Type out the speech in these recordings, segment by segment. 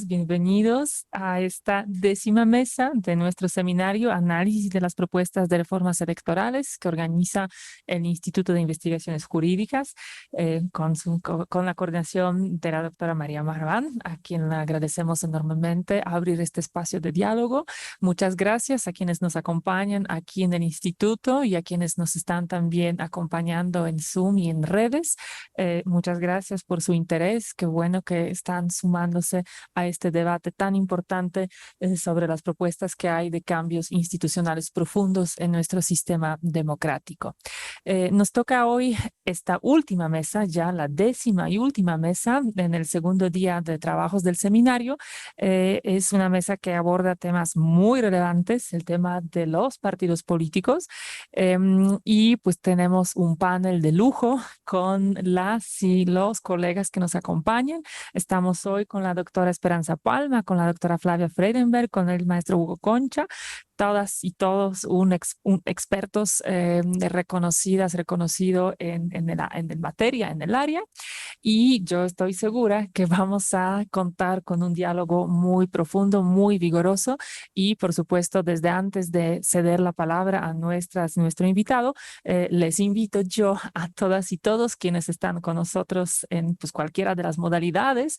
todos, bienvenidos a esta 10ª mesa de nuestro seminario Análisis de las propuestas de reformas electorales que organiza el Instituto de Investigaciones Jurídicas con la coordinación de la doctora María Marván, a quien le agradecemos enormemente abrir este espacio de diálogo. Muchas gracias a quienes nos acompañan aquí en el instituto y a quienes nos están también acompañando en Zoom y en redes. Muchas gracias por su interés. Qué bueno que están sumándose a este debate tan importante sobre las propuestas que hay de cambios institucionales profundos en nuestro sistema democrático. Nos toca hoy esta última mesa, ya la 10ª y última mesa en el segundo día de trabajos del seminario. Es una mesa que aborda temas muy relevantes, el tema de los partidos políticos, y pues tenemos un panel de lujo con las y los colegas que nos acompañan. Estamos hoy con la doctora Esperanza Palma, con la doctora Flavia Freidenberg, con el maestro Hugo Concha, todas y todos expertos reconocido en materia, en el área. Y yo estoy segura que vamos a contar con un diálogo muy profundo, muy vigoroso. Y por supuesto, desde antes de ceder la palabra a nuestro invitado, les invito yo a todas y todos quienes están con nosotros en pues, cualquiera de las modalidades,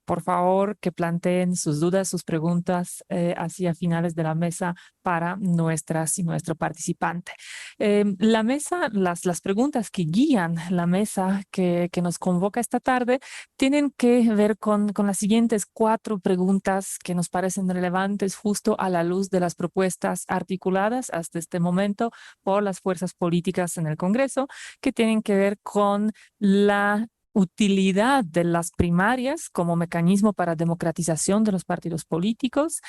por favor que planteen sus dudas, sus preguntas hacia finales de la mesa para nuestras y nuestro participante. La mesa, las preguntas que guían la mesa que nos convoca esta tarde tienen que ver con las siguientes 4 preguntas que nos parecen relevantes justo a la luz de las propuestas articuladas hasta este momento por las fuerzas políticas en el Congreso, que tienen que ver con la utilidad de las primarias como mecanismo para democratización de los partidos políticos,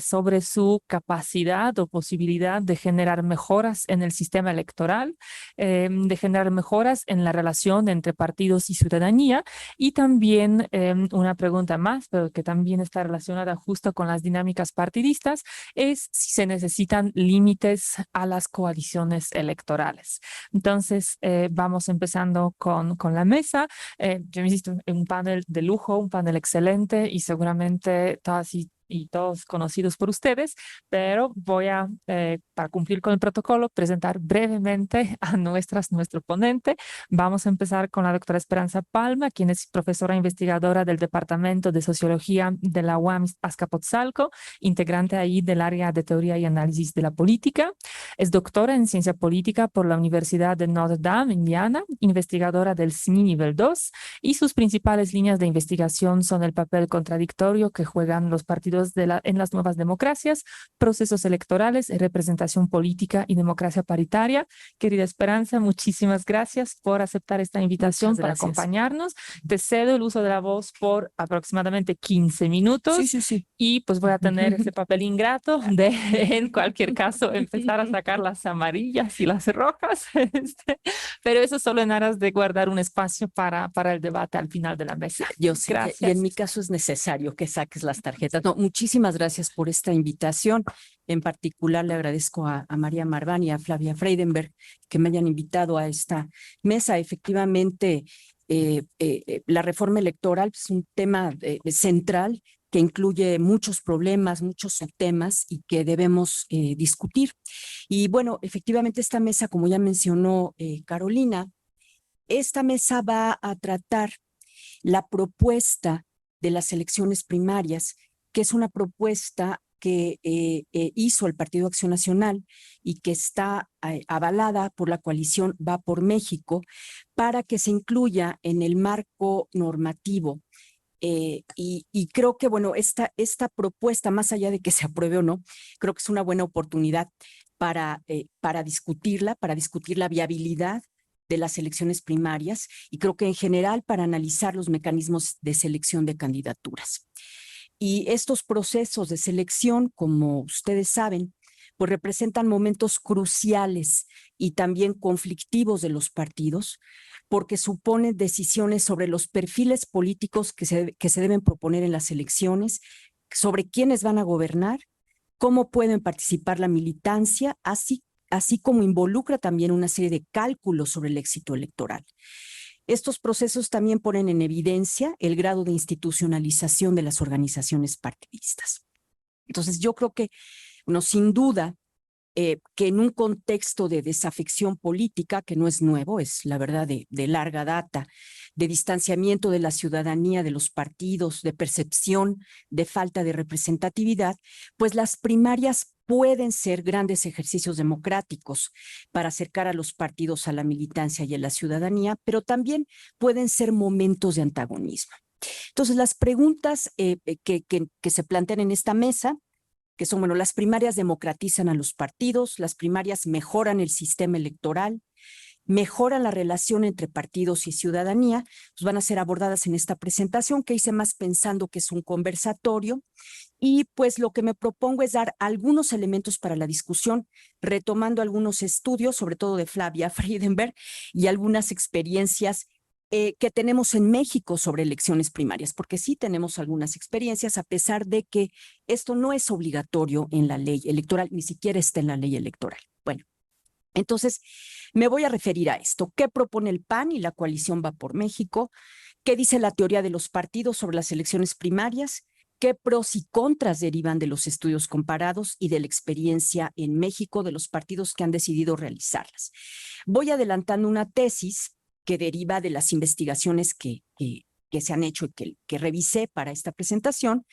sobre su capacidad o posibilidad de generar mejoras en el sistema electoral, de generar mejoras en la relación entre partidos y ciudadanía, y también una pregunta más, pero que también está relacionada justo con las dinámicas partidistas, es si se necesitan límites a las coaliciones electorales. Entonces, vamos empezando con la mesa. Yo insisto, un panel de lujo, un panel excelente y seguramente todas y todos conocidos por ustedes, pero voy a, para cumplir con el protocolo, presentar brevemente a nuestro ponente. Vamos a empezar con la doctora Esperanza Palma, quien es profesora investigadora del Departamento de Sociología de la UAM Azcapotzalco, integrante ahí del área de Teoría y Análisis de la Política. Es doctora en Ciencia Política por la Universidad de Notre Dame, Indiana, investigadora del SNI Nivel 2, y sus principales líneas de investigación son el papel contradictorio que juegan los partidos en las nuevas democracias, procesos electorales, representación política y democracia paritaria. Querida Esperanza, muchísimas gracias por aceptar esta invitación para acompañarnos. Te cedo el uso de la voz por aproximadamente 15 minutos. Sí. Y pues voy a tener ese papel ingrato de, en cualquier caso, empezar a sacar las amarillas y las rojas. Pero eso solo en aras de guardar un espacio para el debate al final de la mesa. Yo sé, Gracias. y en mi caso es necesario que saques las tarjetas. No, muchísimas gracias por esta invitación. En particular le agradezco a María Marván y a Flavia Freidenberg que me hayan invitado a esta mesa. Efectivamente, la reforma electoral es un tema central que incluye muchos problemas, muchos subtemas y que debemos discutir. Y bueno, efectivamente esta mesa, como ya mencionó Carolina, esta mesa va a tratar la propuesta de las elecciones primarias, que es una propuesta que hizo el Partido Acción Nacional y que está avalada por la coalición Va por México para que se incluya en el marco normativo. Y creo que, bueno, esta propuesta, más allá de que se apruebe o no, creo que es una buena oportunidad para discutir la viabilidad de las elecciones primarias y creo que en general para analizar los mecanismos de selección de candidaturas. Y estos procesos de selección, como ustedes saben, pues representan momentos cruciales y también conflictivos de los partidos, porque suponen decisiones sobre los perfiles políticos que se deben proponer en las elecciones, sobre quiénes van a gobernar, cómo pueden participar la militancia, así como involucra también una serie de cálculos sobre el éxito electoral. Estos procesos también ponen en evidencia el grado de institucionalización de las organizaciones partidistas. Entonces, yo creo que, bueno, sin duda, que en un contexto de desafección política, que no es nuevo, es la verdad de larga data, de distanciamiento de la ciudadanía, de los partidos, de percepción, de falta de representatividad, pues las primarias pueden ser grandes ejercicios democráticos para acercar a los partidos a la militancia y a la ciudadanía, pero también pueden ser momentos de antagonismo. Entonces, las preguntas que se plantean en esta mesa, que son, bueno, las primarias democratizan a los partidos, las primarias mejoran el sistema electoral, mejoran la relación entre partidos y ciudadanía, pues van a ser abordadas en esta presentación que hice más pensando que es un conversatorio. Y pues lo que me propongo es dar algunos elementos para la discusión, retomando algunos estudios, sobre todo de Flavia Friedenberg, y algunas experiencias que tenemos en México sobre elecciones primarias, porque sí tenemos algunas experiencias, a pesar de que esto no es obligatorio en la ley electoral, ni siquiera está en la ley electoral. Bueno, entonces me voy a referir a esto. ¿Qué propone el PAN y la coalición Va por México? ¿Qué dice la teoría de los partidos sobre las elecciones primarias? ¿Qué pros y contras derivan de los estudios comparados y de la experiencia en México de los partidos que han decidido realizarlas? Voy adelantando una tesis que deriva de las investigaciones que se han hecho y que revisé para esta presentación.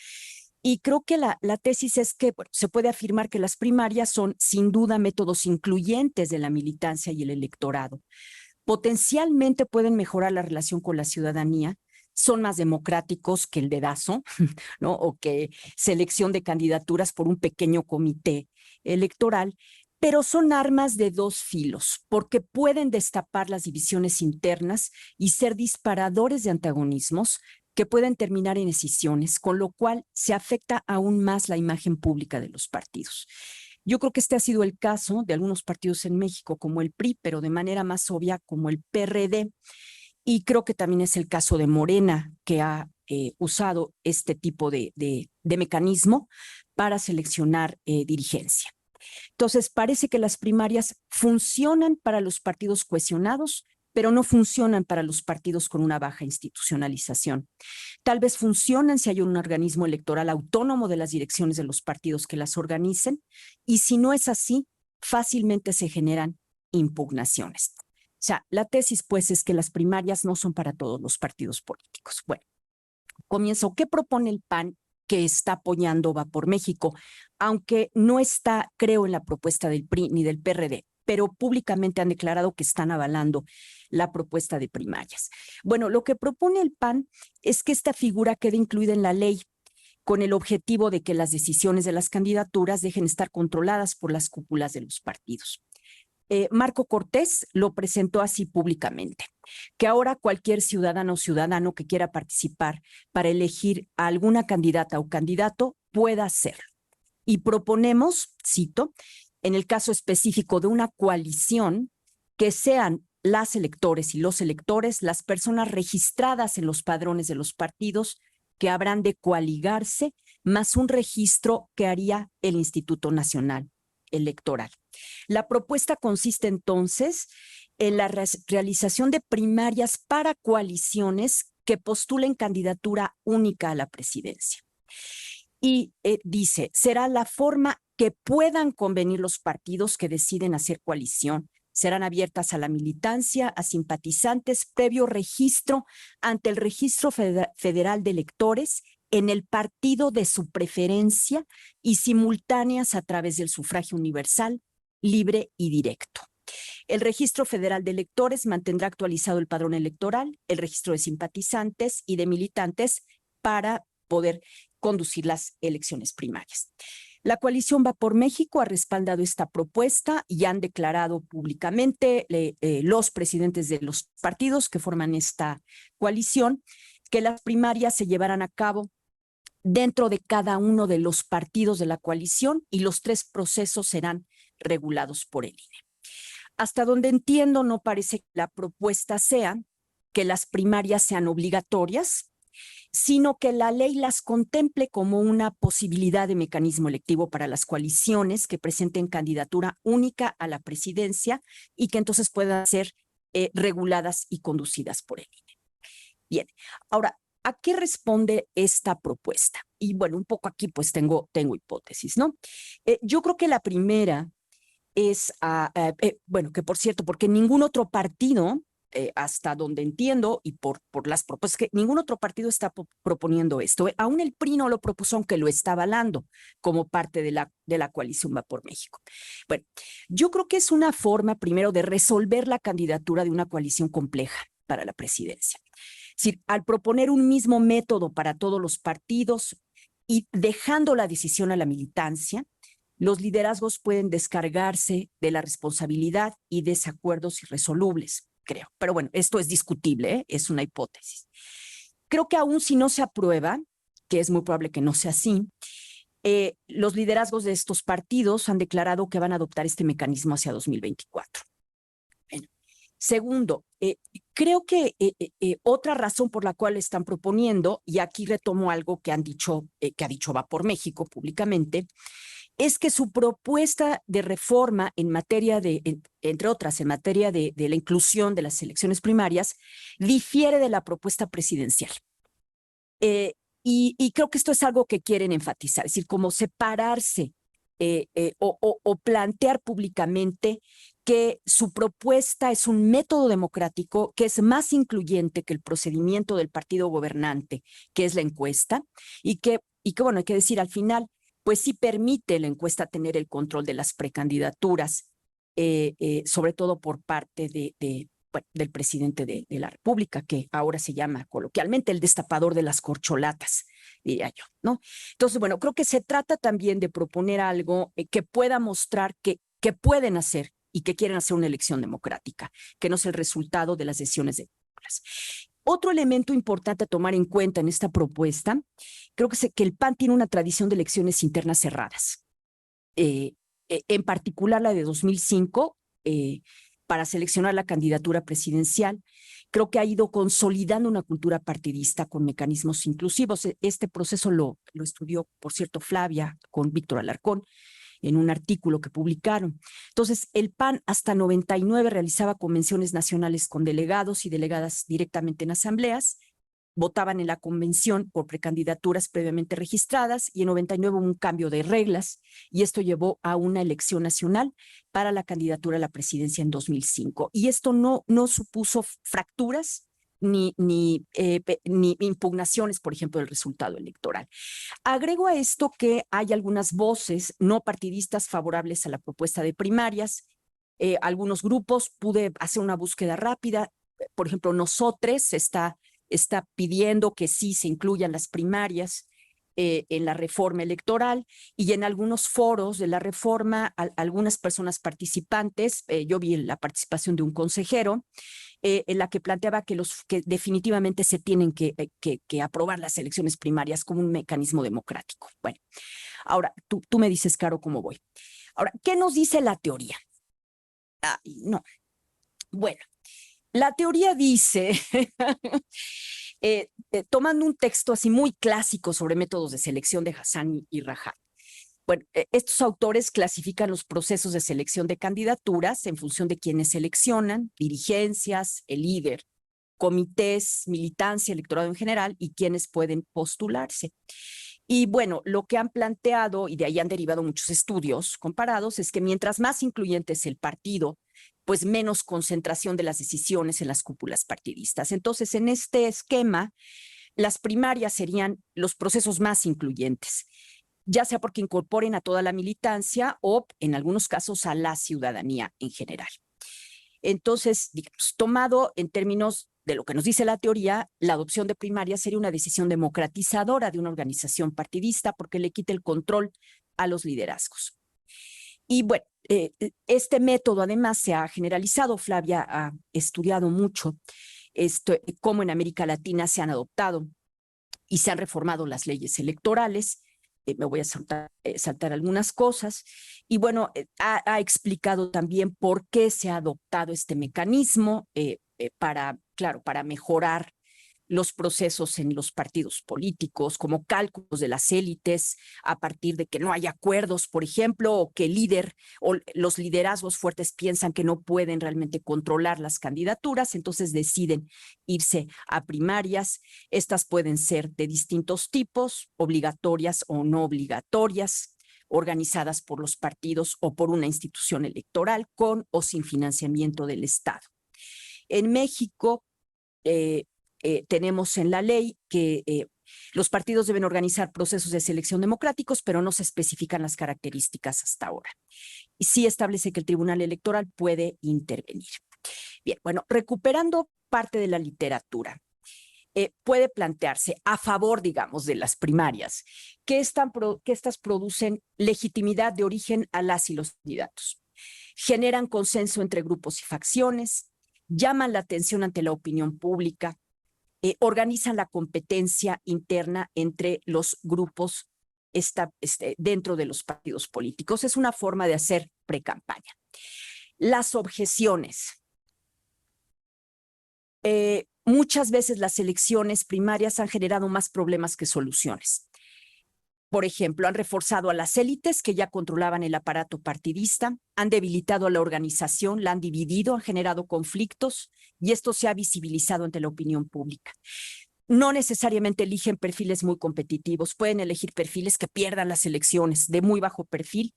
Y creo que la tesis es que bueno, se puede afirmar que las primarias son sin duda métodos incluyentes de la militancia y el electorado. Potencialmente pueden mejorar la relación con la ciudadanía, son más democráticos que el dedazo, ¿no? O que selección de candidaturas por un pequeño comité electoral, pero son armas de dos filos, porque pueden destapar las divisiones internas y ser disparadores de antagonismos que pueden terminar en escisiones, con lo cual se afecta aún más la imagen pública de los partidos. Yo creo que este ha sido el caso de algunos partidos en México, como el PRI, pero de manera más obvia como el PRD, y creo que también es el caso de Morena, que ha usado este tipo de mecanismo para seleccionar dirigencia. Entonces, parece que las primarias funcionan para los partidos cohesionados, pero no funcionan para los partidos con una baja institucionalización. Tal vez funcionan si hay un organismo electoral autónomo de las direcciones de los partidos que las organicen, y si no es así, fácilmente se generan impugnaciones. O sea, la tesis, pues, es que las primarias no son para todos los partidos políticos. Bueno, comienzo. ¿Qué propone el PAN que está apoyando Va por México? Aunque no está, creo, en la propuesta del PRI ni del PRD, pero públicamente han declarado que están avalando la propuesta de primarias. Bueno, lo que propone el PAN es que esta figura quede incluida en la ley, con el objetivo de que las decisiones de las candidaturas dejen estar controladas por las cúpulas de los partidos. Marco Cortés lo presentó así públicamente, que ahora cualquier ciudadano o ciudadano que quiera participar para elegir a alguna candidata o candidato pueda hacerlo. Y proponemos, cito, en el caso específico de una coalición, que sean las electores y los electores las personas registradas en los padrones de los partidos que habrán de coaligarse, más un registro que haría el Instituto Nacional Electoral. La propuesta consiste entonces en la realización de primarias para coaliciones que postulen candidatura única a la presidencia. Y dice, será la forma que puedan convenir los partidos que deciden hacer coalición. Serán abiertas a la militancia, a simpatizantes, previo registro ante el Registro Federal de Electores en el partido de su preferencia y simultáneas a través del sufragio universal, libre y directo. El Registro Federal de Electores mantendrá actualizado el padrón electoral, el registro de simpatizantes y de militantes para poder conducir las elecciones primarias. La coalición Va por México ha respaldado esta propuesta y han declarado públicamente los presidentes de los partidos que forman esta coalición que las primarias se llevarán a cabo dentro de cada uno de los partidos de la coalición y los 3 procesos serán regulados por el INE. Hasta donde entiendo, no parece que la propuesta sea que las primarias sean obligatorias, sino que la ley las contemple como una posibilidad de mecanismo electivo para las coaliciones que presenten candidatura única a la presidencia y que entonces puedan ser reguladas y conducidas por el INE. Bien, ahora, ¿a qué responde esta propuesta? Y bueno, un poco aquí pues tengo hipótesis, ¿no? Yo creo que la primera es, bueno, que por cierto, porque ningún otro partido, hasta donde entiendo y por las propuestas, que ningún otro partido está proponiendo esto. Aún el PRI no lo propuso, aunque lo está avalando como parte de la coalición Va por México. Bueno, yo creo que es una forma primero de resolver la candidatura de una coalición compleja para la presidencia. Es decir, al proponer un mismo método para todos los partidos y dejando la decisión a la militancia, los liderazgos pueden descargarse de la responsabilidad y desacuerdos irresolubles, creo. Pero bueno, esto es discutible, ¿eh? Es una hipótesis. Creo que aún si no se aprueba, que es muy probable que no sea así, los liderazgos de estos partidos han declarado que van a adoptar este mecanismo hacia 2024. Bueno. Segundo, creo que otra razón por la cual están proponiendo, y aquí retomo algo que ha dicho Va por México públicamente, es que su propuesta de reforma en materia entre otras, en materia de la inclusión de las elecciones primarias, difiere de la propuesta presidencial. Y creo que esto es algo que quieren enfatizar, es decir, como separarse o plantear públicamente que su propuesta es un método democrático que es más incluyente que el procedimiento del partido gobernante, que es la encuesta, y que bueno, hay que decir al final, pues sí permite la encuesta tener el control de las precandidaturas, sobre todo por parte bueno, del presidente de la República, que ahora se llama coloquialmente el destapador de las corcholatas, diría yo, ¿no? Entonces, bueno, creo que se trata también de proponer algo que pueda mostrar que pueden hacer y que quieren hacer una elección democrática, que no es el resultado de las decisiones de otras. Otro elemento importante a tomar en cuenta en esta propuesta, creo que el PAN tiene una tradición de elecciones internas cerradas, en particular la de 2005, para seleccionar la candidatura presidencial. Creo que ha ido consolidando una cultura partidista con mecanismos inclusivos. Este proceso lo estudió, por cierto, Flavia con Víctor Alarcón en un artículo que publicaron. Entonces, el PAN hasta 99 realizaba convenciones nacionales con delegados y delegadas directamente en asambleas, votaban en la convención por precandidaturas previamente registradas y en 99 hubo un cambio de reglas y esto llevó a una elección nacional para la candidatura a la presidencia en 2005. Y esto no supuso fracturas ni impugnaciones, por ejemplo, del resultado electoral. Agrego a esto que hay algunas voces no partidistas favorables a la propuesta de primarias. Algunos grupos, pude hacer una búsqueda rápida. Por ejemplo, Nosotros está pidiendo que sí se incluyan las primarias en la reforma electoral, y en algunos foros de la reforma, algunas personas participantes, yo vi la participación de un consejero, en la que planteaba que definitivamente se tienen que aprobar las elecciones primarias como un mecanismo democrático. Bueno, ahora tú me dices, Caro, cómo voy. Ahora, ¿qué nos dice la teoría? No. Bueno, la teoría dice, tomando un texto así muy clásico sobre métodos de selección de Hassani y Rajat. Bueno, estos autores clasifican los procesos de selección de candidaturas en función de quienes seleccionan, dirigencias, el líder, comités, militancia, electorado en general y quienes pueden postularse. Y bueno, lo que han planteado, y de ahí han derivado muchos estudios comparados, es que mientras más incluyente es el partido, pues menos concentración de las decisiones en las cúpulas partidistas. Entonces, en este esquema, las primarias serían los procesos más incluyentes, ya sea porque incorporen a toda la militancia o, en algunos casos, a la ciudadanía en general. Entonces, digamos, tomado en términos de lo que nos dice la teoría, la adopción de primarias sería una decisión democratizadora de una organización partidista porque le quita el control a los liderazgos. Y bueno, este método además se ha generalizado. Flavia ha estudiado mucho cómo en América Latina se han adoptado y se han reformado las leyes electorales. Me voy a saltar algunas cosas. Y bueno, ha explicado también por qué se ha adoptado este mecanismo para mejorar los procesos en los partidos políticos, como cálculos de las élites a partir de que no hay acuerdos, por ejemplo, o que el líder o los liderazgos fuertes piensan que no pueden realmente controlar las candidaturas, entonces deciden irse a primarias. Estas pueden ser de distintos tipos, obligatorias o no obligatorias, organizadas por los partidos o por una institución electoral, con o sin financiamiento del Estado. En México, tenemos en la ley que los partidos deben organizar procesos de selección democráticos, pero no se especifican las características hasta ahora. Y sí establece que el Tribunal Electoral puede intervenir. Bien, bueno, recuperando parte de la literatura, puede plantearse a favor, digamos, de las primarias, que estas producen legitimidad de origen a las y los candidatos, generan consenso entre grupos y facciones, llaman la atención ante la opinión pública, organizan la competencia interna entre los grupos dentro de los partidos políticos. Es una forma de hacer precampaña. Las objeciones. Muchas veces las elecciones primarias han generado más problemas que soluciones. Por ejemplo, han reforzado a las élites que ya controlaban el aparato partidista, han debilitado a la organización, la han dividido, han generado conflictos y esto se ha visibilizado ante la opinión pública. No necesariamente eligen perfiles muy competitivos, pueden elegir perfiles que pierdan las elecciones de muy bajo perfil.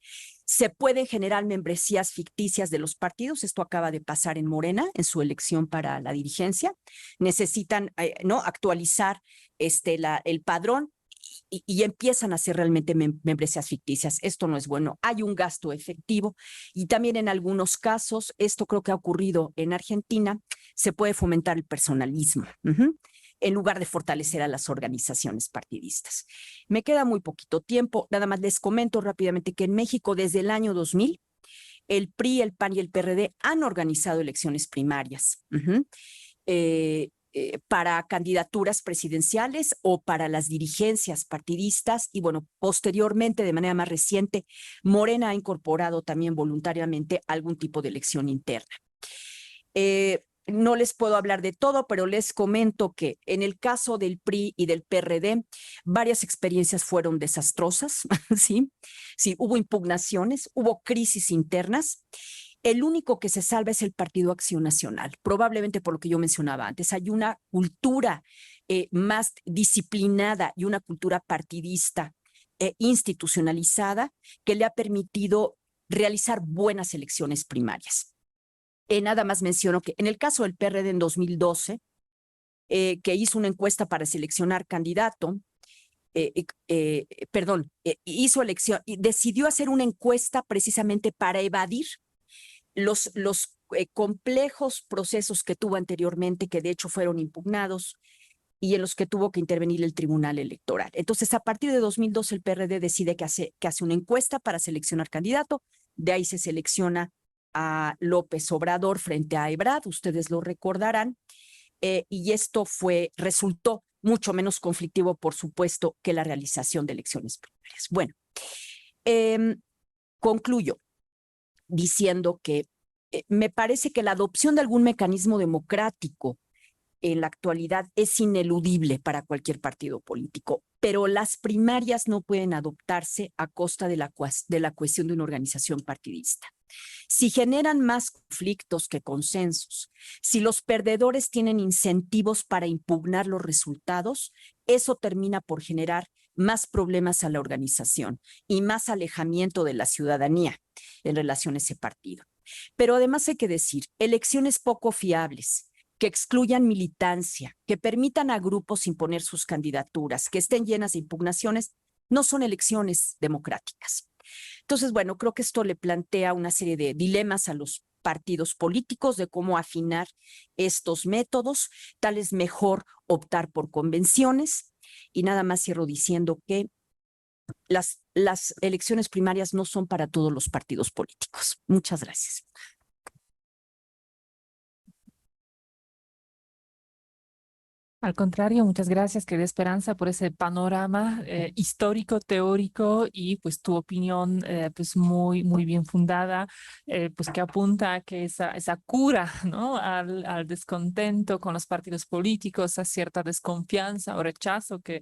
Se pueden generar membresías ficticias de los partidos, esto acaba de pasar en Morena en su elección para la dirigencia. Necesitan actualizar el padrón y empiezan a hacer realmente membresías ficticias. Esto no es bueno. Hay un gasto efectivo y también en algunos casos, esto creo que ha ocurrido en Argentina, se puede fomentar el personalismo. En lugar de fortalecer a las organizaciones partidistas. Me queda muy poquito tiempo, nada más les comento rápidamente que en México desde el año 2000, el PRI, el PAN y el PRD han organizado elecciones primarias para candidaturas presidenciales o para las dirigencias partidistas y bueno, posteriormente, de manera más reciente, Morena ha incorporado también voluntariamente algún tipo de elección interna. No les puedo hablar de todo, pero les comento que en el caso del PRI y del PRD, varias experiencias fueron desastrosas, ¿sí? Sí, hubo impugnaciones, hubo crisis internas. El único que se salva es el Partido Acción Nacional, probablemente por lo que yo mencionaba antes. Hay una cultura más disciplinada y una cultura partidista institucionalizada que le ha permitido realizar buenas elecciones primarias. Nada más menciono que en el caso del PRD en 2012, que hizo una encuesta para seleccionar candidato, hizo elección y decidió hacer una encuesta precisamente para evadir los complejos procesos que tuvo anteriormente, que de hecho fueron impugnados y en los que tuvo que intervenir el Tribunal Electoral. Entonces, a partir de 2012, el PRD decide que hace una encuesta para seleccionar candidato, de ahí se selecciona a López Obrador frente a Ebrard, ustedes lo recordarán, y esto resultó mucho menos conflictivo, por supuesto, que la realización de elecciones primarias. Bueno, concluyo diciendo que me parece que la adopción de algún mecanismo democrático en la actualidad es ineludible para cualquier partido político, pero las primarias no pueden adoptarse a costa de la cuestión de una organización partidista. Si generan más conflictos que consensos, si los perdedores tienen incentivos para impugnar los resultados, eso termina por generar más problemas a la organización y más alejamiento de la ciudadanía en relación a ese partido. Pero además hay que decir, elecciones poco fiables, que excluyan militancia, que permitan a grupos imponer sus candidaturas, que estén llenas de impugnaciones, no son elecciones democráticas. Entonces, bueno, creo que esto le plantea una serie de dilemas a los partidos políticos de cómo afinar estos métodos. Tal es mejor optar por convenciones. Y nada más cierro diciendo que las elecciones primarias no son para todos los partidos políticos. Muchas gracias. Al contrario, muchas gracias, querida Esperanza, por ese panorama histórico, teórico y pues tu opinión pues muy bien fundada, pues que apunta a que esa cura, ¿no? Al descontento con los partidos políticos, a cierta desconfianza o rechazo que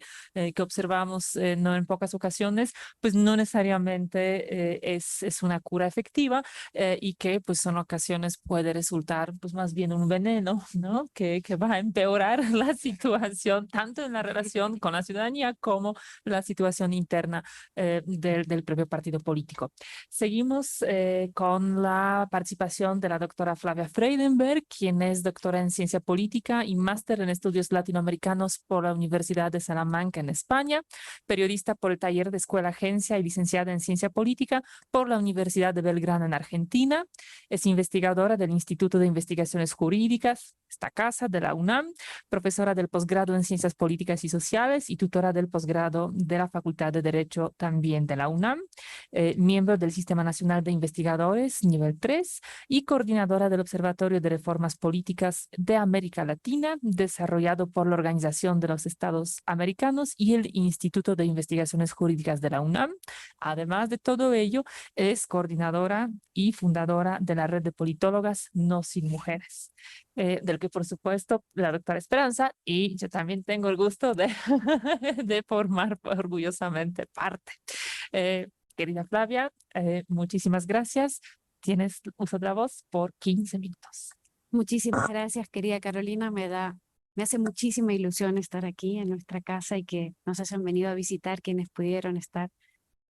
observamos no en pocas ocasiones, pues no necesariamente es una cura efectiva y que pues en ocasiones puede resultar pues más bien un veneno, ¿no? Que va a empeorar la situación tanto en la relación con la ciudadanía como la situación interna del propio partido político. Seguimos con la participación de la doctora Flavia Freidenberg, quien es doctora en ciencia política y máster en estudios latinoamericanos por la Universidad de Salamanca en España, periodista por el taller de Escuela Agencia y licenciada en ciencia política por la Universidad de Belgrano en Argentina. Es investigadora del Instituto de Investigaciones Jurídicas, esta casa de la UNAM, profesora del posgrado en Ciencias Políticas y Sociales y tutora del posgrado de la Facultad de Derecho también de la UNAM, miembro del Sistema Nacional de Investigadores nivel 3 y coordinadora del Observatorio de Reformas Políticas de América Latina, desarrollado por la Organización de los Estados Americanos y el Instituto de Investigaciones Jurídicas de la UNAM. Además de todo ello, es coordinadora y fundadora de la Red de Politólogas No Sin Mujeres, del que por supuesto la doctora Esperanza y yo también tengo el gusto de, de formar orgullosamente parte. Querida Flavia, muchísimas gracias. Tienes uso de la voz por 15 minutos. Muchísimas gracias, querida Carolina. Me hace muchísima ilusión estar aquí en nuestra casa y que nos hayan venido a visitar quienes pudieron estar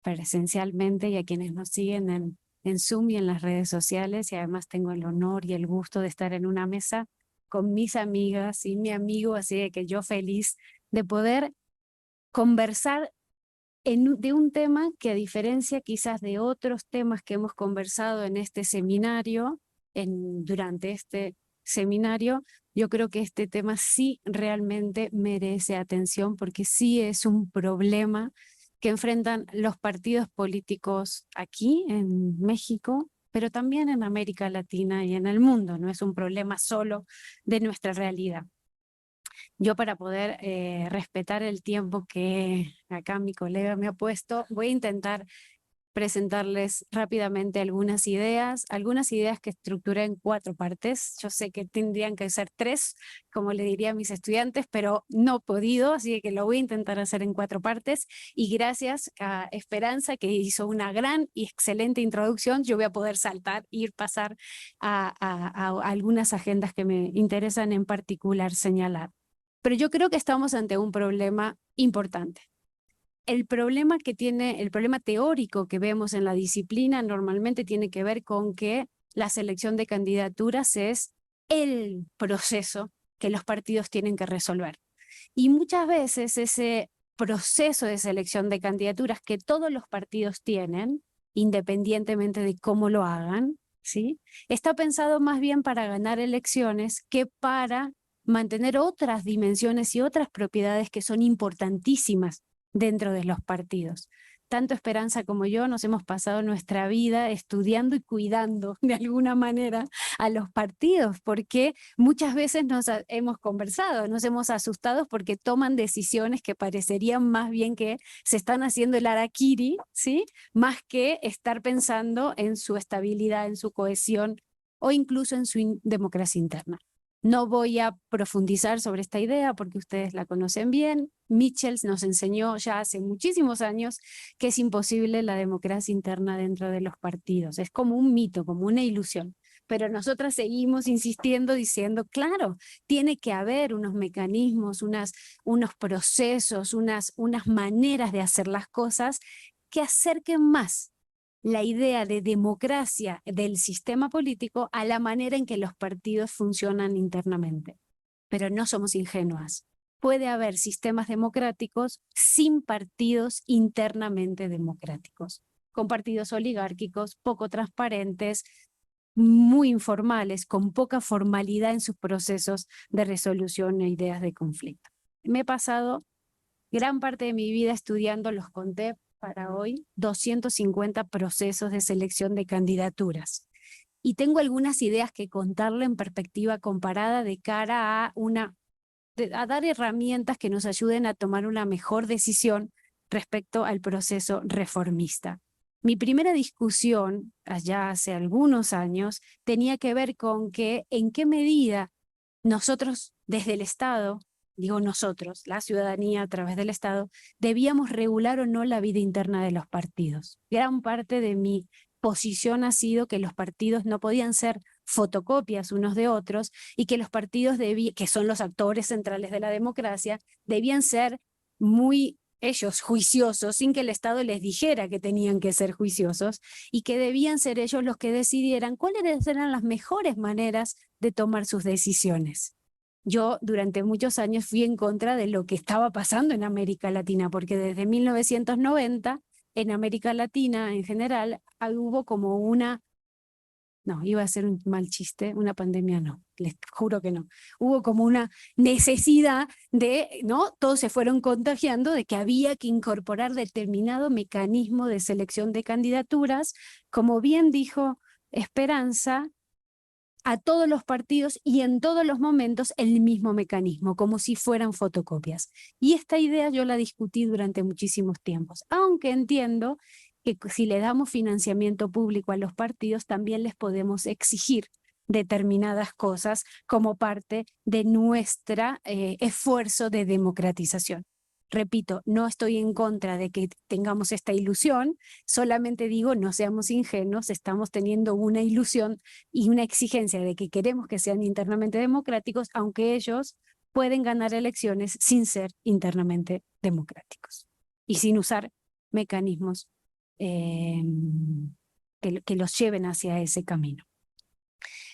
presencialmente y a quienes nos siguen en Zoom y en las redes sociales. Y además tengo el honor y el gusto de estar en una mesa con mis amigas y mi amigo, así de que yo feliz de poder conversar de un tema que, a diferencia quizás de otros temas que hemos conversado en este seminario, durante este seminario, yo creo que este tema sí realmente merece atención porque sí es un problema que enfrentan los partidos políticos aquí en México, pero también en América Latina y en el mundo. No es un problema solo de nuestra realidad. Yo, para poder respetar el tiempo que acá mi colega me ha puesto, voy a intentar presentarles rápidamente algunas ideas que estructuré en 4 partes. Yo sé que tendrían que ser 3, como le diría a mis estudiantes, pero no he podido, así que lo voy a intentar hacer en 4 partes. Y gracias a Esperanza, que hizo una gran y excelente introducción, yo voy a poder pasar a algunas agendas que me interesan en particular señalar. Pero yo creo que estamos ante un problema importante. El problema teórico que vemos en la disciplina normalmente tiene que ver con que la selección de candidaturas es el proceso que los partidos tienen que resolver. Y muchas veces ese proceso de selección de candidaturas que todos los partidos tienen, independientemente de cómo lo hagan, ¿sí?, está pensado más bien para ganar elecciones que para mantener otras dimensiones y otras propiedades que son importantísimas dentro de los partidos. Tanto Esperanza como yo nos hemos pasado nuestra vida estudiando y cuidando de alguna manera a los partidos, porque muchas veces hemos conversado, nos hemos asustado porque toman decisiones que parecerían más bien que se están haciendo el harakiri, ¿sí?, más que estar pensando en su estabilidad, en su cohesión o incluso en su democracia interna. No voy a profundizar sobre esta idea porque ustedes la conocen bien. Michels nos enseñó ya hace muchísimos años que es imposible la democracia interna dentro de los partidos. Es como un mito, como una ilusión. Pero nosotras seguimos insistiendo, diciendo, claro, tiene que haber unos mecanismos, unos procesos, unas maneras de hacer las cosas que acerquen más la idea de democracia del sistema político a la manera en que los partidos funcionan internamente. Pero no somos ingenuas. Puede haber sistemas democráticos sin partidos internamente democráticos, con partidos oligárquicos, poco transparentes, muy informales, con poca formalidad en sus procesos de resolución de ideas de conflicto. Me he pasado gran parte de mi vida estudiando, los conté para hoy, 250 procesos de selección de candidaturas. Y tengo algunas ideas que contarle en perspectiva comparada de cara a una a dar herramientas que nos ayuden a tomar una mejor decisión respecto al proceso reformista. Mi primera discusión, allá hace algunos años, tenía que ver con que en qué medida nosotros desde el Estado, digo nosotros, la ciudadanía a través del Estado, debíamos regular o no la vida interna de los partidos. Gran parte de mi posición ha sido que los partidos no podían ser fotocopias unos de otros y que los partidos, que son los actores centrales de la democracia, debían ser muy ellos juiciosos, sin que el Estado les dijera que tenían que ser juiciosos, y que debían ser ellos los que decidieran cuáles eran las mejores maneras de tomar sus decisiones. Yo durante muchos años fui en contra de lo que estaba pasando en América Latina, porque desde 1990 en América Latina en general hubo como una, no, iba a ser un mal chiste, una pandemia no, les juro que no. Hubo como una necesidad de, ¿no? Todos se fueron contagiando de que había que incorporar determinado mecanismo de selección de candidaturas, como bien dijo Esperanza, a todos los partidos y en todos los momentos el mismo mecanismo, como si fueran fotocopias. Y esta idea yo la discutí durante muchísimos tiempos, aunque entiendo que si le damos financiamiento público a los partidos, también les podemos exigir determinadas cosas como parte de nuestro esfuerzo de democratización. Repito, no estoy en contra de que tengamos esta ilusión, solamente digo, no seamos ingenuos, estamos teniendo una ilusión y una exigencia de que queremos que sean internamente democráticos, aunque ellos pueden ganar elecciones sin ser internamente democráticos y sin usar mecanismos que los lleven hacia ese camino.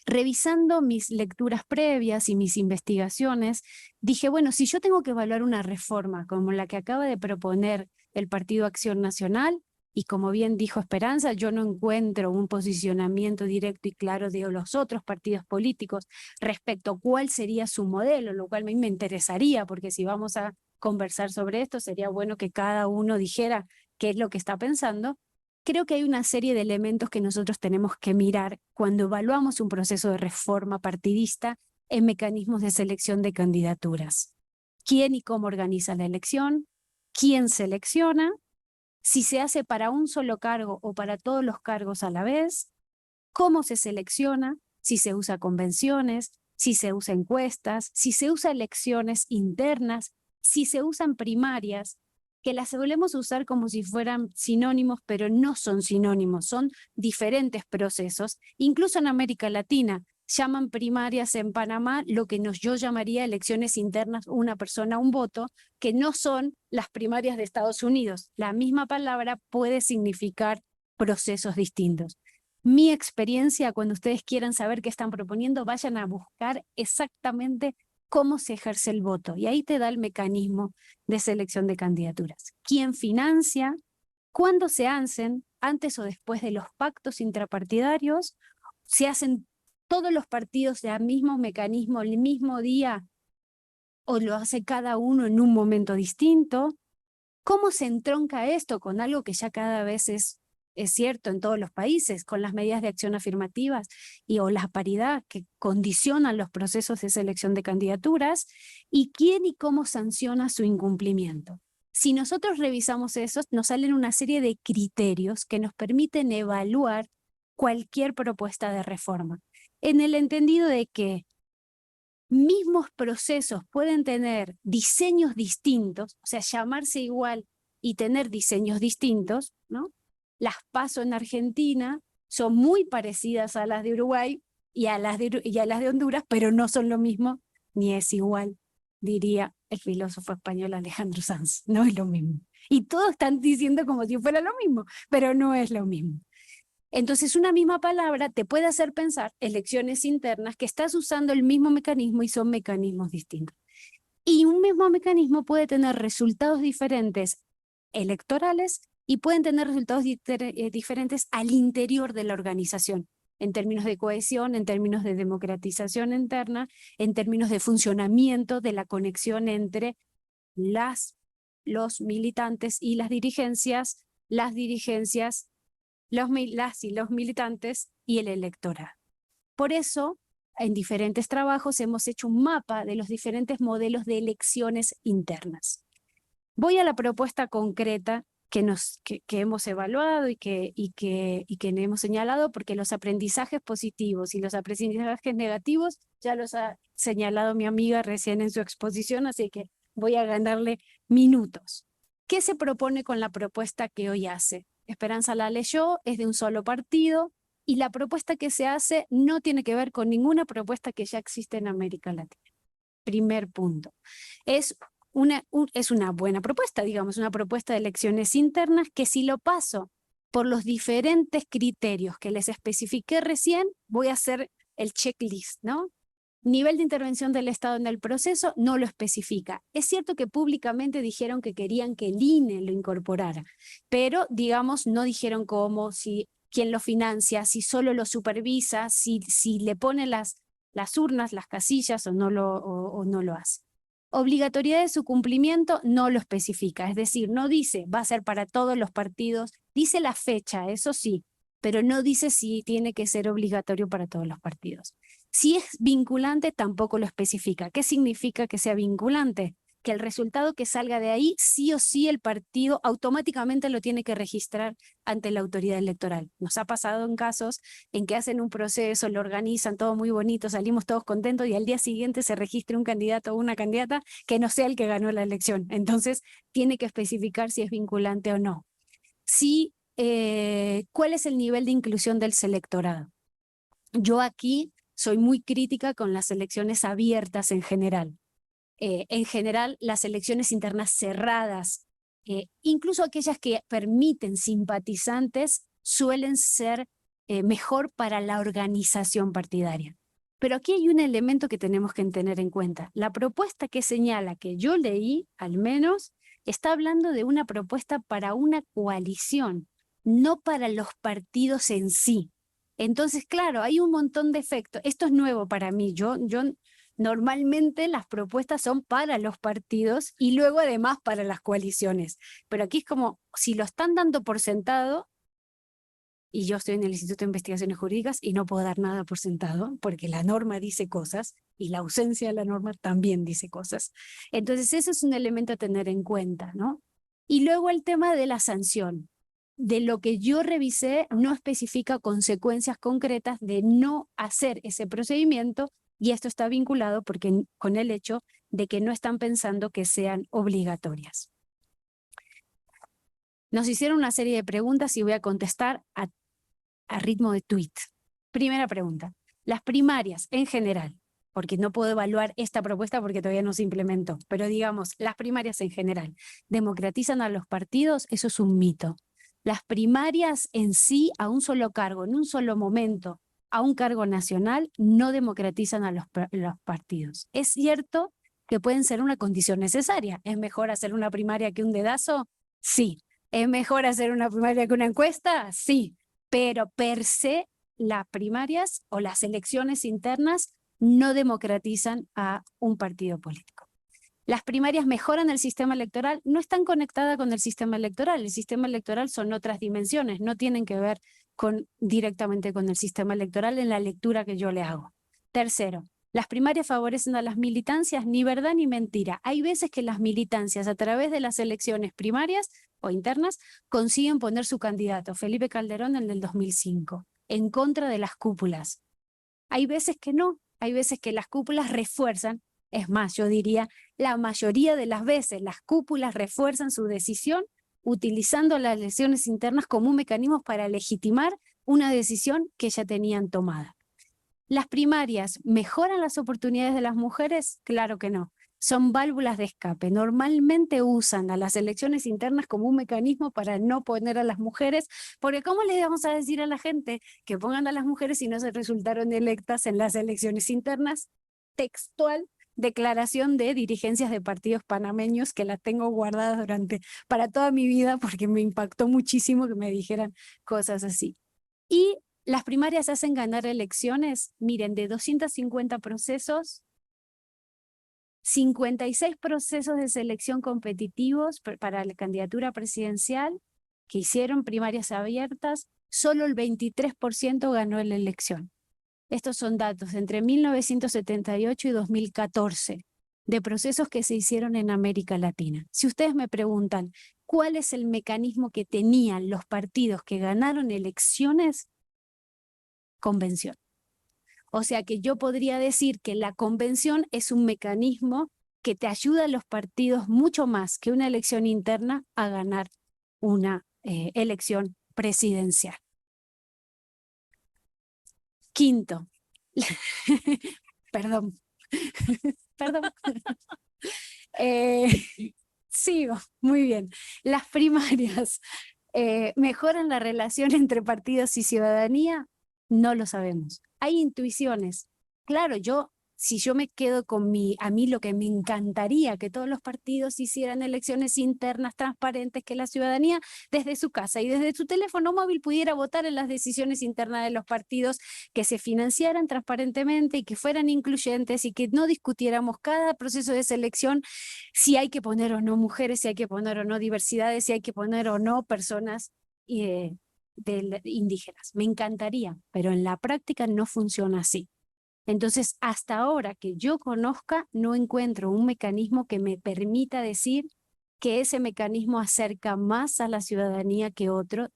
Revisando mis lecturas previas y mis investigaciones, dije, bueno, si yo tengo que evaluar una reforma como la que acaba de proponer el Partido Acción Nacional, y como bien dijo Esperanza, yo no encuentro un posicionamiento directo y claro de los otros partidos políticos respecto a cuál sería su modelo, lo cual a mí me interesaría, porque si vamos a conversar sobre esto, sería bueno que cada uno dijera qué es lo que está pensando. Creo que hay una serie de elementos que nosotros tenemos que mirar cuando evaluamos un proceso de reforma partidista en mecanismos de selección de candidaturas. ¿Quién y cómo organiza la elección? ¿Quién selecciona? Si se hace para un solo cargo o para todos los cargos a la vez. ¿Cómo se selecciona? Si se usa convenciones, si se usa encuestas, si se usa elecciones internas, si se usan primarias, que las solemos usar como si fueran sinónimos, pero no son sinónimos, son diferentes procesos. Incluso en América Latina llaman primarias en Panamá lo que yo llamaría elecciones internas, una persona, un voto, que no son las primarias de Estados Unidos. La misma palabra puede significar procesos distintos. Mi experiencia, cuando ustedes quieran saber qué están proponiendo, vayan a buscar exactamente cómo se ejerce el voto, y ahí te da el mecanismo de selección de candidaturas. ¿Quién financia? ¿Cuándo se hacen? ¿Antes o después de los pactos intrapartidarios? ¿Se hacen todos los partidos del mismo mecanismo el mismo día o lo hace cada uno en un momento distinto? ¿Cómo se entronca esto con algo que ya cada vez es cierto en todos los países, con las medidas de acción afirmativas o la paridad que condicionan los procesos de selección de candidaturas? ¿Y quién y cómo sanciona su incumplimiento? Si nosotros revisamos eso, nos salen una serie de criterios que nos permiten evaluar cualquier propuesta de reforma, en el entendido de que mismos procesos pueden tener diseños distintos, o sea, llamarse igual y tener diseños distintos, ¿no? Las PASO en Argentina son muy parecidas a las de Uruguay y a las de Honduras, pero no son lo mismo, ni es igual, diría el filósofo español Alejandro Sanz, no es lo mismo. Y todos están diciendo como si fuera lo mismo, pero no es lo mismo. Entonces, una misma palabra te puede hacer pensar elecciones internas que estás usando el mismo mecanismo y son mecanismos distintos. Y un mismo mecanismo puede tener resultados diferentes electorales y pueden tener resultados diferentes al interior de la organización, en términos de cohesión, en términos de democratización interna, en términos de funcionamiento de la conexión entre los militantes y las dirigencias, los militantes y el electorado. Por eso, en diferentes trabajos hemos hecho un mapa de los diferentes modelos de elecciones internas. Voy a la propuesta concreta que hemos evaluado y que hemos señalado, porque los aprendizajes positivos y los aprendizajes negativos ya los ha señalado mi amiga recién en su exposición, así que voy a ganarle minutos. ¿Qué se propone con la propuesta que hoy hace? Esperanza la leyó, es de un solo partido, y la propuesta que se hace no tiene que ver con ninguna propuesta que ya existe en América Latina. Primer punto. Es una buena propuesta, digamos, una propuesta de elecciones internas que, si lo paso por los diferentes criterios que les especifiqué recién, voy a hacer el checklist, ¿no? Nivel de intervención del Estado en el proceso no lo especifica. Es cierto que públicamente dijeron que querían que el INE lo incorporara, pero, digamos, no dijeron cómo, quién lo financia, si solo lo supervisa, si le pone las urnas, las casillas, o no lo hace. Obligatoriedad de su cumplimiento no lo especifica, es decir, no dice va a ser para todos los partidos, dice la fecha, eso sí, pero no dice si tiene que ser obligatorio para todos los partidos. Si es vinculante, tampoco lo especifica. ¿Qué significa que sea vinculante? Que el resultado que salga de ahí, sí o sí el partido automáticamente lo tiene que registrar ante la autoridad electoral. Nos ha pasado en casos en que hacen un proceso, lo organizan, todo muy bonito, salimos todos contentos y al día siguiente se registra un candidato o una candidata que no sea el que ganó la elección. Entonces tiene que especificar si es vinculante o no. ¿Cuál es el nivel de inclusión del selectorado? Yo aquí soy muy crítica con las elecciones abiertas en general. En general, las elecciones internas cerradas, incluso aquellas que permiten simpatizantes, suelen ser mejor para la organización partidaria. Pero aquí hay un elemento que tenemos que tener en cuenta. La propuesta que señala, que yo leí al menos, está hablando de una propuesta para una coalición, no para los partidos en sí. Entonces, claro, hay un montón de efectos. Esto es nuevo para mí. Normalmente las propuestas son para los partidos y luego además para las coaliciones. Pero aquí es como, si lo están dando por sentado, y yo estoy en el Instituto de Investigaciones Jurídicas y no puedo dar nada por sentado, porque la norma dice cosas y la ausencia de la norma también dice cosas. Entonces eso es un elemento a tener en cuenta, ¿no? Y luego el tema de la sanción. De lo que yo revisé, no especifica consecuencias concretas de no hacer ese procedimiento, y esto está vinculado con el hecho de que no están pensando que sean obligatorias. Nos hicieron una serie de preguntas y voy a contestar a ritmo de tweet. Primera pregunta, las primarias en general, porque no puedo evaluar esta propuesta porque todavía no se implementó, pero digamos, las primarias en general, ¿democratizan a los partidos? Eso es un mito. Las primarias en sí, a un solo cargo, en un solo momento, a un cargo nacional, no democratizan a los partidos. Es cierto que pueden ser una condición necesaria. ¿Es mejor hacer una primaria que un dedazo? Sí. ¿Es mejor hacer una primaria que una encuesta? Sí. Pero per se, las primarias o las elecciones internas no democratizan a un partido político. Las primarias mejoran el sistema electoral, no están conectadas con el sistema electoral. El sistema electoral son otras dimensiones, no tienen que ver directamente con el sistema electoral en la lectura que yo le hago. Tercero, las primarias favorecen a las militancias, ni verdad ni mentira. Hay veces que las militancias, a través de las elecciones primarias o internas, consiguen poner su candidato, Felipe Calderón, en el 2005, en contra de las cúpulas. Hay veces que no, hay veces que las cúpulas refuerzan. Es más, yo diría, la mayoría de las veces las cúpulas refuerzan su decisión utilizando las elecciones internas como un mecanismo para legitimar una decisión que ya tenían tomada. ¿Las primarias mejoran las oportunidades de las mujeres? Claro que no. Son válvulas de escape. Normalmente usan a las elecciones internas como un mecanismo para no poner a las mujeres, porque ¿cómo les vamos a decir a la gente que pongan a las mujeres si no se resultaron electas en las elecciones internas? Textual declaración de dirigencias de partidos panameños que las tengo guardadas para toda mi vida porque me impactó muchísimo que me dijeran cosas así. Y las primarias hacen ganar elecciones, miren, de 250 procesos, 56 procesos de selección competitivos para la candidatura presidencial que hicieron primarias abiertas, solo el 23% ganó la elección. Estos son datos entre 1978 y 2014 de procesos que se hicieron en América Latina. Si ustedes me preguntan cuál es el mecanismo que tenían los partidos que ganaron elecciones, convención. O sea que yo podría decir que la convención es un mecanismo que te ayuda a los partidos mucho más que una elección interna a ganar una elección presidencial. Quinto, perdón, perdón. Sigo, muy bien. Las primarias ¿mejoran la relación entre partidos y ciudadanía? No lo sabemos. Hay intuiciones. Claro, si yo me quedo con a mí lo que me encantaría que todos los partidos hicieran elecciones internas transparentes, que la ciudadanía desde su casa y desde su teléfono móvil pudiera votar en las decisiones internas de los partidos, que se financiaran transparentemente y que fueran incluyentes y que no discutiéramos cada proceso de selección si hay que poner o no mujeres, si hay que poner o no diversidades, si hay que poner o no personas indígenas. Me encantaría, pero en la práctica no funciona así. Entonces, hasta ahora que yo conozca, no encuentro un mecanismo que me permita decir que ese mecanismo acerca más a la ciudadanía que otro,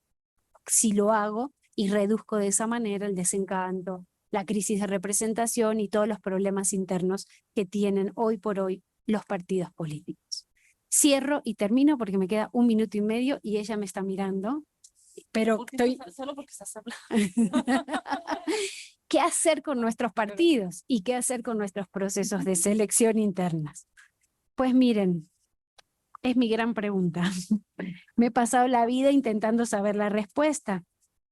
si lo hago y reduzco de esa manera el desencanto, la crisis de representación y todos los problemas internos que tienen hoy por hoy los partidos políticos. Cierro y termino porque me queda 1 minuto y medio y ella me está mirando, pero Solo porque estás hablando. ¿Qué hacer con nuestros partidos y qué hacer con nuestros procesos de selección internas? Pues miren, es mi gran pregunta. Me he pasado la vida intentando saber la respuesta.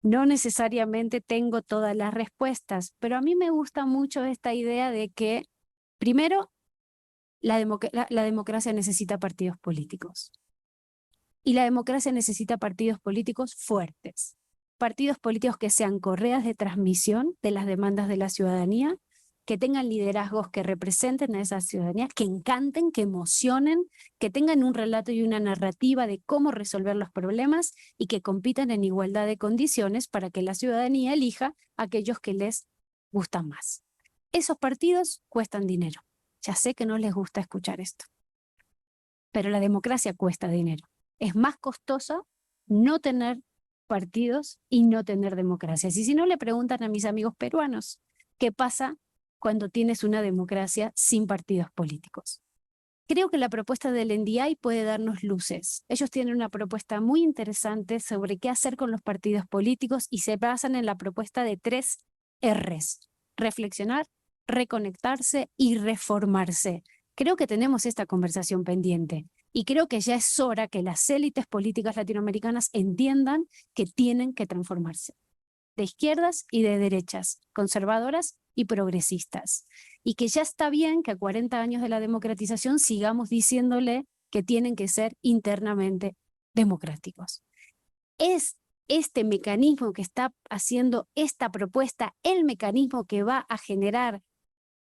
No necesariamente tengo todas las respuestas, pero a mí me gusta mucho esta idea de que, primero, la democracia necesita partidos políticos. Y la democracia necesita partidos políticos fuertes. Partidos políticos que sean correas de transmisión de las demandas de la ciudadanía, que tengan liderazgos que representen a esa ciudadanía, que encanten, que emocionen, que tengan un relato y una narrativa de cómo resolver los problemas y que compitan en igualdad de condiciones para que la ciudadanía elija a aquellos que les gustan más. Esos partidos cuestan dinero. Ya sé que no les gusta escuchar esto, pero la democracia cuesta dinero. Es más costoso no tener partidos y no tener democracias. Y si no, le preguntan a mis amigos peruanos, ¿qué pasa cuando tienes una democracia sin partidos políticos? Creo que la propuesta del NDI puede darnos luces. Ellos tienen una propuesta muy interesante sobre qué hacer con los partidos políticos y se basan en la propuesta de 3 Rs: reflexionar, reconectarse y reformarse. Creo que tenemos esta conversación pendiente. Y creo que ya es hora que las élites políticas latinoamericanas entiendan que tienen que transformarse, de izquierdas y de derechas, conservadoras y progresistas. Y que ya está bien que a 40 años de la democratización sigamos diciéndole que tienen que ser internamente democráticos. Es este mecanismo que está haciendo esta propuesta el mecanismo que va a generar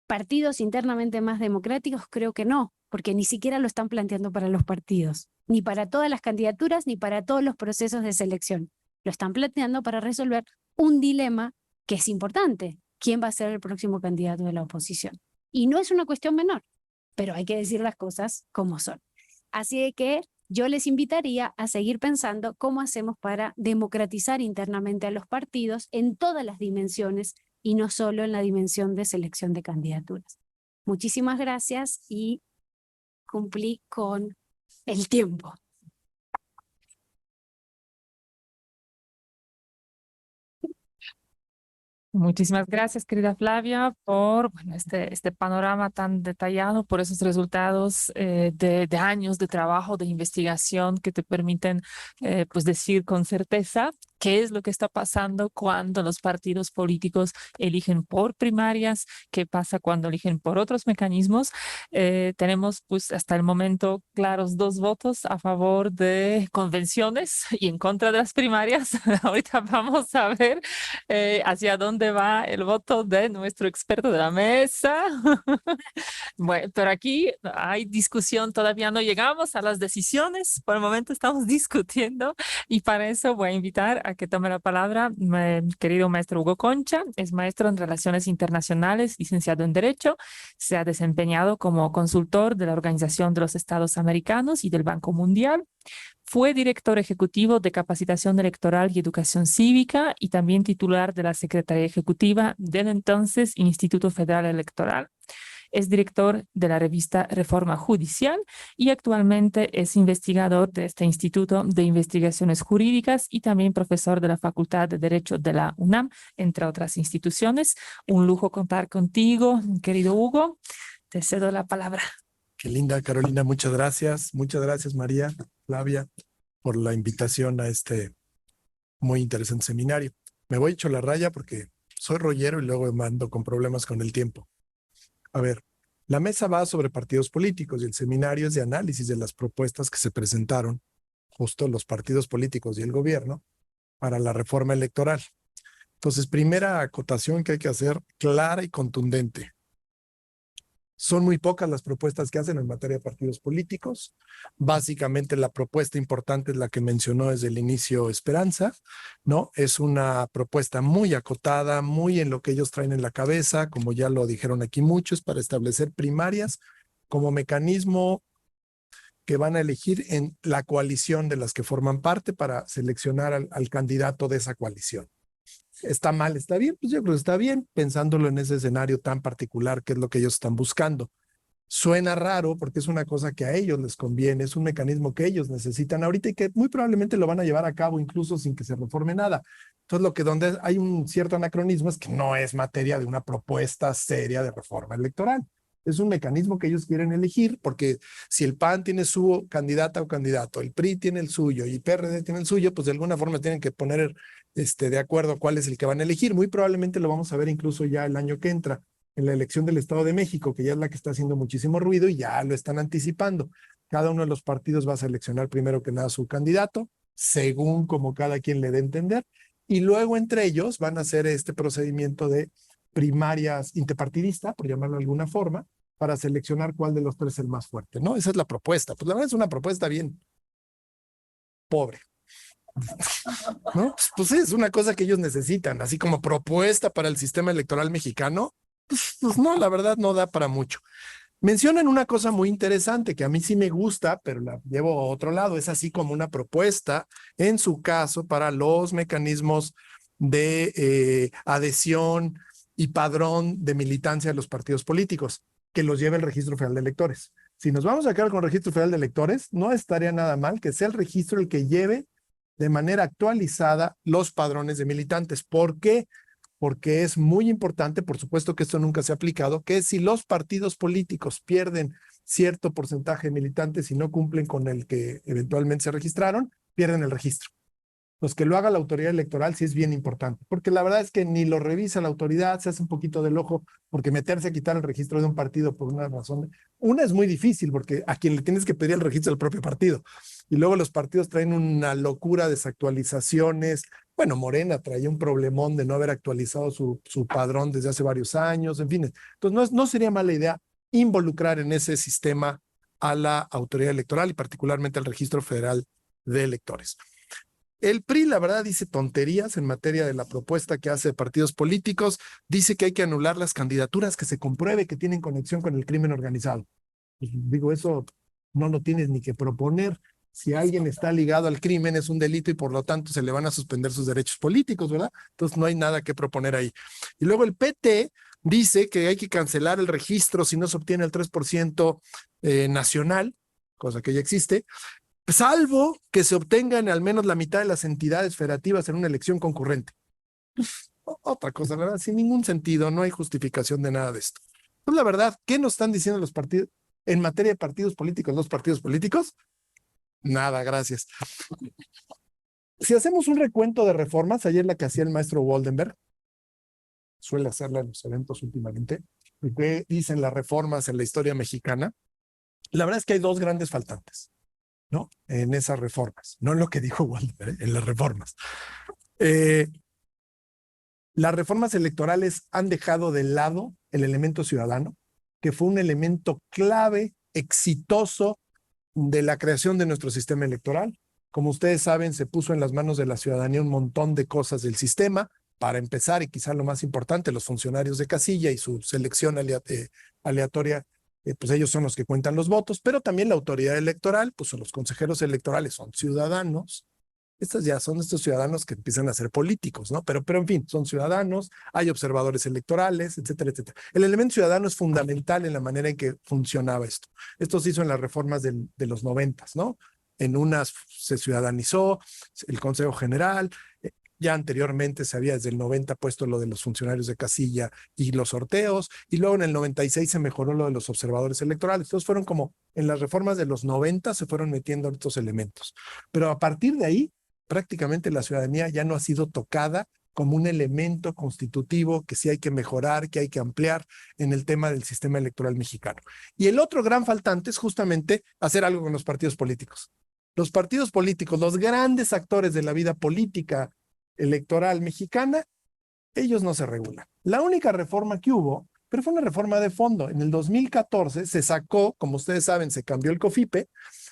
partidos internamente más democráticos. Creo que no, porque ni siquiera lo están planteando para los partidos, ni para todas las candidaturas, ni para todos los procesos de selección. Lo están planteando para resolver un dilema que es importante: ¿quién va a ser el próximo candidato de la oposición? Y no es una cuestión menor, pero hay que decir las cosas como son. Así de que yo les invitaría a seguir pensando cómo hacemos para democratizar internamente a los partidos en todas las dimensiones y no solo en la dimensión de selección de candidaturas. Muchísimas gracias y cumplí con el tiempo. Muchísimas gracias, querida Flavia, por este panorama tan detallado, por esos resultados de años de trabajo, de investigación que te permiten pues decir con certeza qué es lo que está pasando cuando los partidos políticos eligen por primarias, qué pasa cuando eligen por otros mecanismos. Tenemos pues hasta el momento claros 2 votos a favor de convenciones y en contra de las primarias. Ahorita vamos a ver hacia dónde va el voto de nuestro experto de la mesa. Bueno, pero aquí hay discusión, todavía no llegamos a las decisiones, por el momento estamos discutiendo y para eso voy a invitar a que tome la palabra, querido maestro Hugo Concha. Es maestro en Relaciones Internacionales, licenciado en Derecho. Se ha desempeñado como consultor de la Organización de los Estados Americanos y del Banco Mundial. Fue director ejecutivo de Capacitación Electoral y Educación Cívica y también titular de la Secretaría Ejecutiva del entonces Instituto Federal Electoral. Es director de la revista Reforma Judicial y actualmente es investigador de este Instituto de Investigaciones Jurídicas y también profesor de la Facultad de Derecho de la UNAM, entre otras instituciones. Un lujo contar contigo, querido Hugo. Te cedo la palabra. Qué linda, Carolina. Muchas gracias. Muchas gracias, María, Flavia, por la invitación a este muy interesante seminario. Me voy hecho la raya porque soy rollero y luego me ando con problemas con el tiempo. A ver, la mesa va sobre partidos políticos y el seminario es de análisis de las propuestas que se presentaron, justo los partidos políticos y el gobierno, para la reforma electoral. Entonces, primera acotación que hay que hacer clara y contundente. Son muy pocas las propuestas que hacen en materia de partidos políticos. Básicamente la propuesta importante es la que mencionó desde el inicio Esperanza, ¿no? Es una propuesta muy acotada, muy en lo que ellos traen en la cabeza, como ya lo dijeron aquí muchos, para establecer primarias como mecanismo que van a elegir en la coalición de las que forman parte para seleccionar al candidato de esa coalición. ¿Está mal? ¿Está bien? Pues yo creo que está bien, pensándolo en ese escenario tan particular que es lo que ellos están buscando. Suena raro porque es una cosa que a ellos les conviene, es un mecanismo que ellos necesitan ahorita y que muy probablemente lo van a llevar a cabo incluso sin que se reforme nada. Entonces, donde hay un cierto anacronismo es que no es materia de una propuesta seria de reforma electoral. Es un mecanismo que ellos quieren elegir porque si el PAN tiene su candidata o candidato, el PRI tiene el suyo y PRD tiene el suyo, pues de alguna forma tienen que poner de acuerdo cuál es el que van a elegir. Muy probablemente lo vamos a ver incluso ya el año que entra en la elección del Estado de México, que ya es la que está haciendo muchísimo ruido y ya lo están anticipando. Cada uno de los partidos va a seleccionar primero que nada su candidato, según como cada quien le dé a entender, y luego entre ellos van a hacer este procedimiento de primarias interpartidista, por llamarlo de alguna forma, para seleccionar cuál de los tres es el más fuerte, ¿no? Esa es la propuesta. Pues la verdad es una propuesta bien pobre, ¿no? Pues sí, es una cosa que ellos necesitan, así como propuesta para el sistema electoral mexicano, pues no, la verdad no da para mucho. Mencionan una cosa muy interesante que a mí sí me gusta, pero la llevo a otro lado, es así como una propuesta, en su caso, para los mecanismos de adhesión y padrón de militancia de los partidos políticos, que los lleve el Registro Federal de Electores. Si nos vamos a quedar con el Registro Federal de Electores, no estaría nada mal que sea el registro el que lleve de manera actualizada los padrones de militantes. ¿Por qué? Porque es muy importante, por supuesto que esto nunca se ha aplicado, que si los partidos políticos pierden cierto porcentaje de militantes y no cumplen con el que eventualmente se registraron, pierden el registro. Pues que lo haga la autoridad electoral sí es bien importante, porque la verdad es que ni lo revisa la autoridad, se hace un poquito del ojo, porque meterse a quitar el registro de un partido por una razón, una es muy difícil, porque a quien le tienes que pedir el registro del propio partido, y luego los partidos traen una locura de desactualizaciones. Bueno, Morena traía un problemón de no haber actualizado su padrón desde hace varios años, en fin. Entonces no sería mala idea involucrar en ese sistema a la autoridad electoral y particularmente al Registro Federal de Electores. El PRI, la verdad, dice tonterías en materia de la propuesta que hace de partidos políticos. Dice que hay que anular las candidaturas que se compruebe que tienen conexión con el crimen organizado. Pues, digo, eso no lo tienes ni que proponer. Si alguien está ligado al crimen es un delito y por lo tanto se le van a suspender sus derechos políticos, ¿verdad? Entonces no hay nada que proponer ahí. Y luego el PT dice que hay que cancelar el registro si no se obtiene el 3% nacional, cosa que ya existe, salvo que se obtengan al menos la mitad de las entidades federativas en una elección concurrente. Otra cosa, la verdad, sin ningún sentido, no hay justificación de nada de esto. Pues la verdad, ¿qué nos están diciendo los partidos en materia de partidos políticos, los partidos políticos? Nada, gracias. Si hacemos un recuento de reformas, ayer la que hacía el maestro Waldenberg, suele hacerla en los eventos últimamente, que dicen las reformas en la historia mexicana, la verdad es que hay dos grandes faltantes, ¿no? En esas reformas, no en lo que dijo Waldenberg, en las reformas. Las reformas electorales han dejado de lado el elemento ciudadano, que fue un elemento clave, exitoso, de la creación de nuestro sistema electoral, Como ustedes saben, se puso en las manos de la ciudadanía un montón de cosas del sistema. Para empezar, y quizá lo más importante, los funcionarios de casilla y su selección aleatoria, pues ellos son los que cuentan los votos, pero también la autoridad electoral, pues los consejeros electorales son ciudadanos. Estos ya son estos ciudadanos que empiezan a ser políticos, ¿no? Pero en fin, son ciudadanos, hay observadores electorales, etcétera, etcétera. El elemento ciudadano es fundamental en la manera en que funcionaba esto. Esto se hizo en las reformas de los 90, ¿no? En unas se ciudadanizó el Consejo General, ya anteriormente se había desde el 90 puesto lo de los funcionarios de casilla y los sorteos, y luego en el 96 se mejoró lo de los observadores electorales. Entonces fueron como en las reformas de los 90 se fueron metiendo estos elementos. Pero a partir de ahí, prácticamente la ciudadanía ya no ha sido tocada como un elemento constitutivo que sí hay que mejorar, que hay que ampliar en el tema del sistema electoral mexicano. Y el otro gran faltante es justamente hacer algo con los partidos políticos. Los partidos políticos, los grandes actores de la vida política electoral mexicana, ellos no se regulan. La única reforma que hubo, pero fue una reforma de fondo. En el 2014 se sacó, como ustedes saben, se cambió el COFIPE,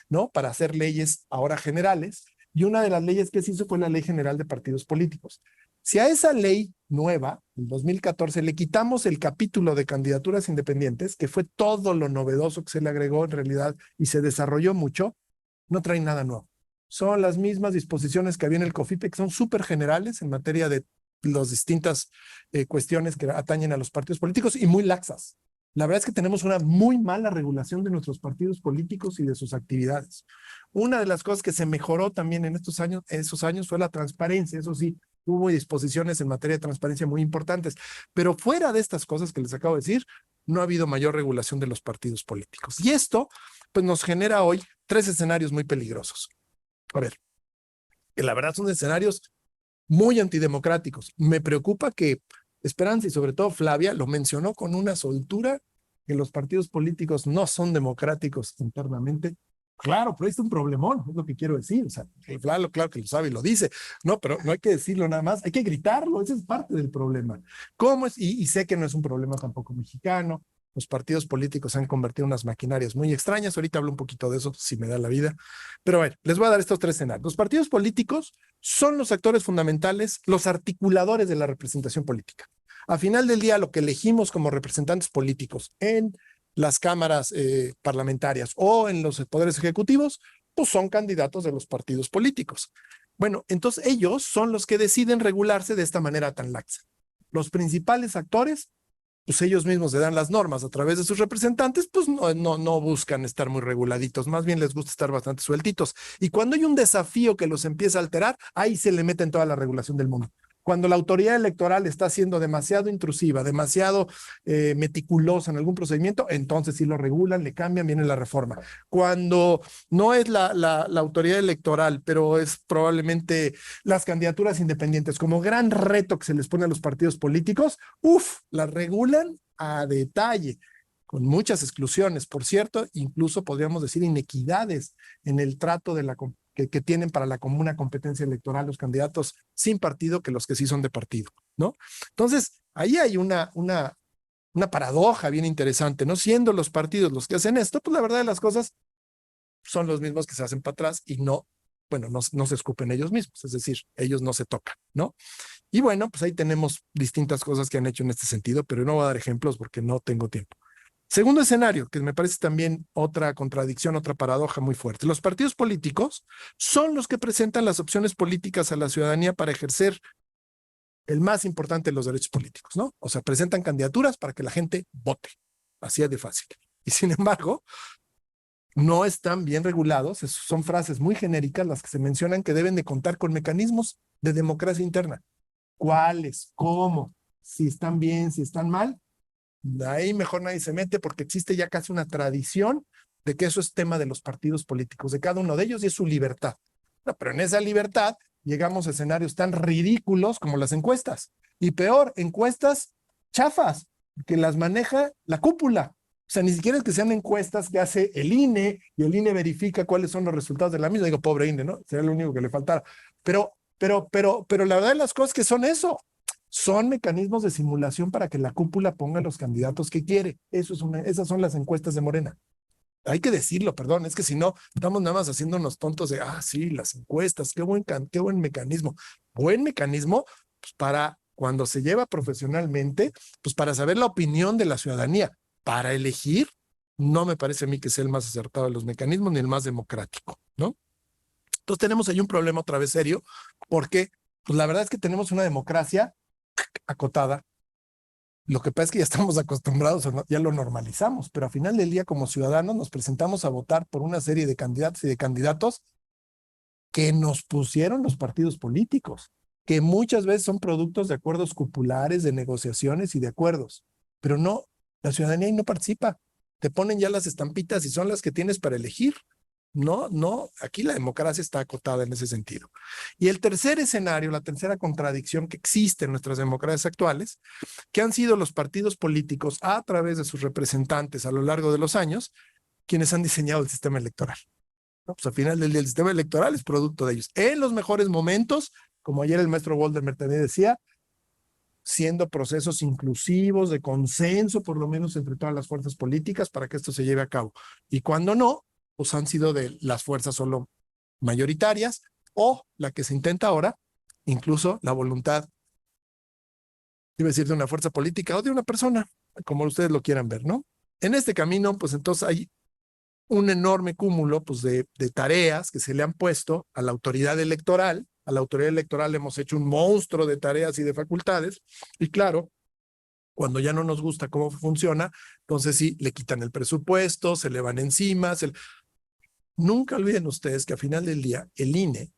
¿no? Para hacer leyes ahora generales, y una de las leyes que se hizo fue la Ley General de Partidos Políticos. Si a esa ley nueva, en 2014, le quitamos el capítulo de candidaturas independientes, que fue todo lo novedoso que se le agregó en realidad y se desarrolló mucho, no trae nada nuevo. Son las mismas disposiciones que había en el COFIPE, que son súper generales en materia de las distintas cuestiones que atañen a los partidos políticos y muy laxas. La verdad es que tenemos una muy mala regulación de nuestros partidos políticos y de sus actividades. Una de las cosas que se mejoró también en esos años fue la transparencia. Eso sí, hubo disposiciones en materia de transparencia muy importantes. Pero fuera de estas cosas que les acabo de decir, no ha habido mayor regulación de los partidos políticos. Y esto, pues, nos genera hoy 3 escenarios muy peligrosos. A ver, que la verdad son escenarios muy antidemocráticos. Me preocupa que Esperanza y sobre todo Flavia lo mencionó con una soltura, que los partidos políticos no son democráticos internamente. Claro, pero ahí está un problemón, es lo que quiero decir. O sea, claro que lo sabe y lo dice. No, pero no hay que decirlo nada más, hay que gritarlo, ese es parte del problema. ¿Cómo es? Y sé que no es un problema tampoco mexicano. Los partidos políticos se han convertido en unas maquinarias muy extrañas. Ahorita hablo un poquito de eso, si me da la vida. Pero a ver, les voy a dar estos 3 escenarios. Los partidos políticos son los actores fundamentales, los articuladores de la representación política. A final del día, lo que elegimos como representantes políticos en las cámaras parlamentarias o en los poderes ejecutivos, pues son candidatos de los partidos políticos. Bueno, entonces ellos son los que deciden regularse de esta manera tan laxa. Los principales actores, pues ellos mismos se dan las normas a través de sus representantes, pues no buscan estar muy reguladitos, más bien les gusta estar bastante sueltitos. Y cuando hay un desafío que los empieza a alterar, ahí se le meten toda la regulación del mundo. Cuando la autoridad electoral está siendo demasiado intrusiva, demasiado meticulosa en algún procedimiento, entonces sí lo regulan, le cambian, viene la reforma. Cuando no es la autoridad electoral, pero es probablemente las candidaturas independientes, como gran reto que se les pone a los partidos políticos, las regulan a detalle, con muchas exclusiones, por cierto, incluso podríamos decir inequidades en el trato de que tienen para la comuna competencia electoral los candidatos sin partido que los que sí son de partido, ¿no? Entonces, ahí hay una paradoja bien interesante, ¿no? Siendo los partidos los que hacen esto, pues la verdad de las cosas son los mismos que se hacen para atrás y no se escupen ellos mismos, es decir, ellos no se tocan, ¿no? Y bueno, pues ahí tenemos distintas cosas que han hecho en este sentido, pero no voy a dar ejemplos porque no tengo tiempo. Segundo escenario, que me parece también otra contradicción, otra paradoja muy fuerte. Los partidos políticos son los que presentan las opciones políticas a la ciudadanía para ejercer el más importante de los derechos políticos, ¿no? O sea, presentan candidaturas para que la gente vote. Así es de fácil. Y sin embargo, no están bien regulados. Son frases muy genéricas las que se mencionan que deben de contar con mecanismos de democracia interna. ¿Cuáles? ¿Cómo? Si están bien, si están mal. Ahí mejor nadie se mete porque existe ya casi una tradición de que eso es tema de los partidos políticos, de cada uno de ellos y es su libertad. No, pero en esa libertad llegamos a escenarios tan ridículos como las encuestas. Y peor, encuestas chafas, que las maneja la cúpula. O sea, ni siquiera es que sean encuestas que hace el INE y el INE verifica cuáles son los resultados de la misma. Digo, pobre INE, ¿no? Sería lo único que le faltara. Pero la verdad de las cosas que son eso. Son mecanismos de simulación para que la cúpula ponga los candidatos que quiere. Esas son las encuestas de Morena. hay que decirlo, perdón, es que si no, estamos nada más haciendo unos tontos de, sí, las encuestas, qué buen mecanismo. Buen mecanismo, pues, para cuando se lleva profesionalmente, pues para saber la opinión de la ciudadanía. Para elegir, no me parece a mí que sea el más acertado de los mecanismos ni el más democrático, ¿no? Entonces tenemos ahí un problema otra vez serio, porque pues la verdad es que tenemos una democracia acotada. Lo que pasa es que ya estamos acostumbrados, ya lo normalizamos, pero al final del día como ciudadanos nos presentamos a votar por una serie de candidatos y de candidatos que nos pusieron los partidos políticos, que muchas veces son productos de acuerdos cupulares, de negociaciones y de acuerdos, pero no, la ciudadanía ahí no participa. Te ponen ya las estampitas y son las que tienes para elegir. No, aquí la democracia está acotada en ese sentido. Y el tercer escenario, la tercera contradicción que existe en nuestras democracias actuales, que han sido los partidos políticos a través de sus representantes a lo largo de los años, quienes han diseñado el sistema electoral. ¿No? Pues al final del día el sistema electoral es producto de ellos. En los mejores momentos, como ayer el maestro Waldemar también decía, siendo procesos inclusivos, de consenso, por lo menos entre todas las fuerzas políticas, para que esto se lleve a cabo. Y cuando no, pues han sido de las fuerzas solo mayoritarias, o la que se intenta ahora, incluso la voluntad, iba a decir, de una fuerza política o de una persona, como ustedes lo quieran ver, ¿no? En este camino, pues entonces hay un enorme cúmulo pues, de tareas que se le han puesto a la autoridad electoral. A la autoridad electoral le hemos hecho un monstruo de tareas y de facultades, y claro, cuando ya no nos gusta cómo funciona, entonces sí, le quitan el presupuesto, se le van encima. Nunca olviden ustedes que al final del día, el INE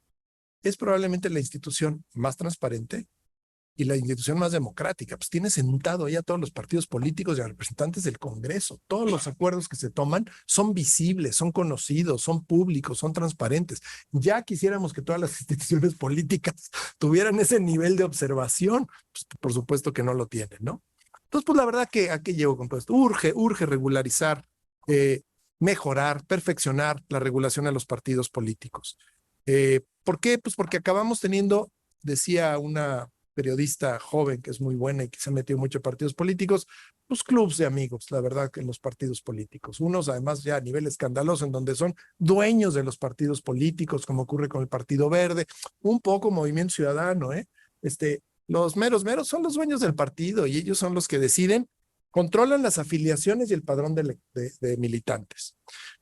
es probablemente la institución más transparente y la institución más democrática. Pues tiene sentado ahí a todos los partidos políticos y a representantes del Congreso. Todos los acuerdos que se toman son visibles, son conocidos, son públicos, son transparentes. Ya quisiéramos que todas las instituciones políticas tuvieran ese nivel de observación. Pues, por supuesto que no lo tienen, ¿no? Entonces, pues la verdad que ¿a qué llego con todo esto? Urge regularizar, mejorar, perfeccionar la regulación a los partidos políticos. ¿Por qué? Pues porque acabamos teniendo, decía una periodista joven que es muy buena y que se ha metido mucho en partidos políticos, pues clubs de amigos, la verdad, que en los partidos políticos. Unos además ya a nivel escandaloso en donde son dueños de los partidos políticos, como ocurre con el Partido Verde, un poco Movimiento Ciudadano, los meros son los dueños del partido y ellos son los que deciden, controlan las afiliaciones y el padrón de militantes.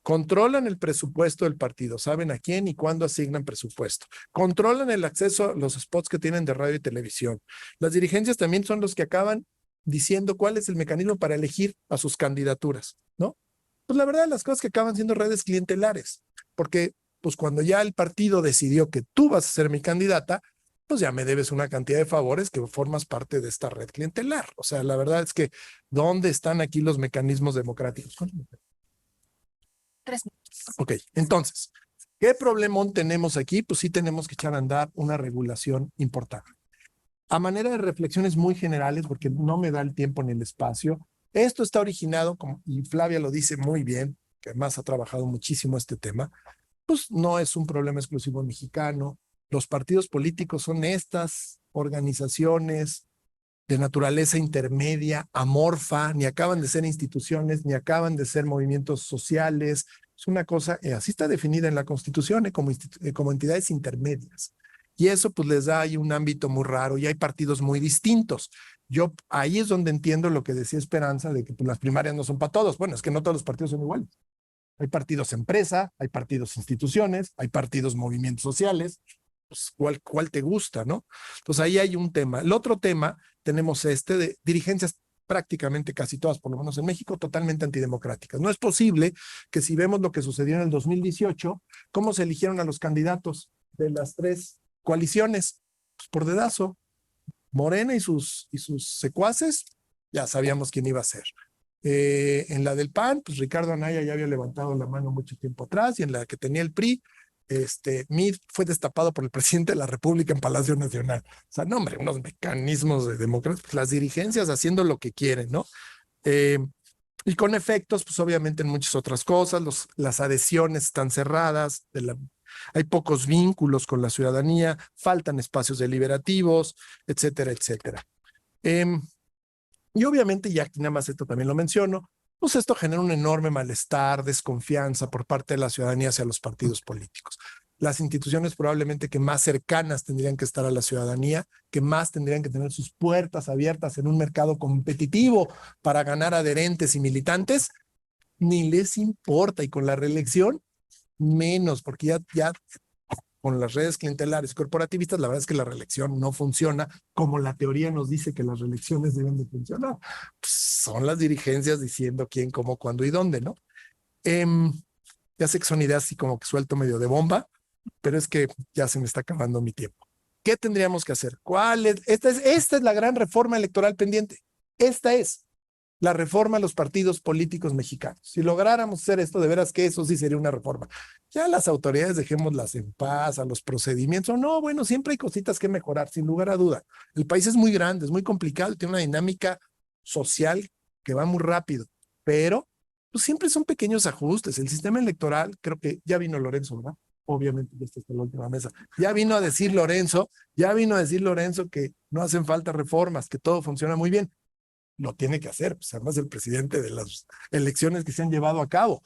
Controlan el presupuesto del partido, saben a quién y cuándo asignan presupuesto. Controlan el acceso a los spots que tienen de radio y televisión. Las dirigencias también son los que acaban diciendo cuál es el mecanismo para elegir a sus candidaturas, ¿no? Pues la verdad, las cosas que acaban siendo redes clientelares, porque pues cuando ya el partido decidió que tú vas a ser mi candidata, pues ya me debes una cantidad de favores que formas parte de esta red clientelar. O sea, la verdad es que ¿dónde están aquí los mecanismos democráticos? 3 minutos. Ok, entonces, ¿qué problemón tenemos aquí? Pues sí tenemos que echar a andar una regulación importante. A manera de reflexiones muy generales, porque no me da el tiempo ni el espacio, esto está originado, y Flavia lo dice muy bien, que además ha trabajado muchísimo este tema, pues no es un problema exclusivo mexicano. Los partidos políticos son estas organizaciones de naturaleza intermedia, amorfa, ni acaban de ser instituciones, ni acaban de ser movimientos sociales. Es una cosa, así está definida en la Constitución, como entidades intermedias. Y eso pues les da ahí un ámbito muy raro y hay partidos muy distintos. Ahí es donde entiendo lo que decía Esperanza de que pues, las primarias no son para todos. Bueno, es que no todos los partidos son iguales. Hay partidos empresa, hay partidos instituciones, hay partidos movimientos sociales. Pues, ¿cuál te gusta, no? Entonces ahí hay un tema. El otro tema, tenemos de dirigencias prácticamente casi todas, por lo menos en México, totalmente antidemocráticas. No es posible que si vemos lo que sucedió en el 2018, cómo se eligieron a los candidatos de las 3 coaliciones, pues por dedazo. Morena y sus secuaces, ya sabíamos quién iba a ser. En la del PAN, pues Ricardo Anaya ya había levantado la mano mucho tiempo atrás, y en la que tenía el PRI, Meade fue destapado por el presidente de la República en Palacio Nacional. O sea, no, hombre, unos mecanismos de democracia, pues las dirigencias haciendo lo que quieren, ¿no? Y con efectos, pues obviamente en muchas otras cosas, las adhesiones están cerradas, hay pocos vínculos con la ciudadanía, faltan espacios deliberativos, etcétera, etcétera. Y obviamente, ya nada más esto también lo menciono, pues esto genera un enorme malestar, desconfianza por parte de la ciudadanía hacia los partidos políticos. Las instituciones probablemente que más cercanas tendrían que estar a la ciudadanía, que más tendrían que tener sus puertas abiertas en un mercado competitivo para ganar adherentes y militantes, ni les importa, y con la reelección menos, porque ya con las redes clientelares y corporativistas, la verdad es que la reelección no funciona como la teoría nos dice que las reelecciones deben de funcionar. Pues son las dirigencias diciendo quién, cómo, cuándo y dónde, ¿no? Ya sé que son ideas así como que suelto medio de bomba, pero es que ya se me está acabando mi tiempo. ¿Qué tendríamos que hacer? ¿Cuál es? Esta es la gran reforma electoral pendiente. Esta es la reforma a los partidos políticos mexicanos. Si lográramos hacer esto, de veras que eso sí sería una reforma. Ya las autoridades dejémoslas en paz, a los procedimientos. No, bueno, siempre hay cositas que mejorar, sin lugar a duda. El país es muy grande, es muy complicado, tiene una dinámica social que va muy rápido, pero pues, siempre son pequeños ajustes. El sistema electoral, creo que ya vino Lorenzo, ¿verdad? Obviamente, ya está en la última mesa. Ya vino a decir Lorenzo que no hacen falta reformas, que todo funciona muy bien. Lo tiene que hacer, pues además el presidente de las elecciones que se han llevado a cabo.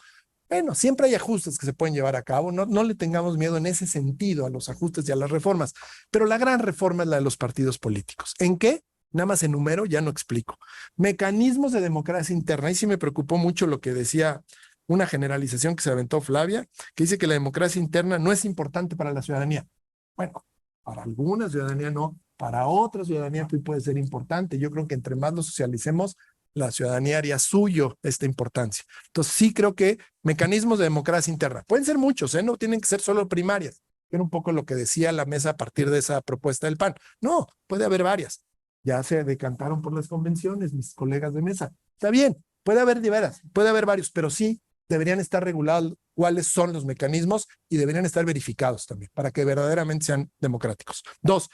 Bueno, siempre hay ajustes que se pueden llevar a cabo, no le tengamos miedo en ese sentido a los ajustes y a las reformas, pero la gran reforma es la de los partidos políticos. ¿En qué? Nada más enumero, ya no explico. Mecanismos de democracia interna, y sí me preocupó mucho lo que decía una generalización que se aventó Flavia, que dice que la democracia interna no es importante para la ciudadanía. Bueno, para alguna ciudadanía no, para otra ciudadanía puede ser importante. Yo creo que entre más lo socialicemos, la ciudadanía haría suyo esta importancia. Entonces sí creo que mecanismos de democracia interna, pueden ser muchos, no tienen que ser solo primarias, que era un poco lo que decía la mesa a partir de esa propuesta del PAN. No, puede haber varias. Ya se decantaron por las convenciones, mis colegas de mesa. Está bien, puede haber diversas, puede haber varios, pero sí deberían estar regulados cuáles son los mecanismos y deberían estar verificados también para que verdaderamente sean democráticos. Dos,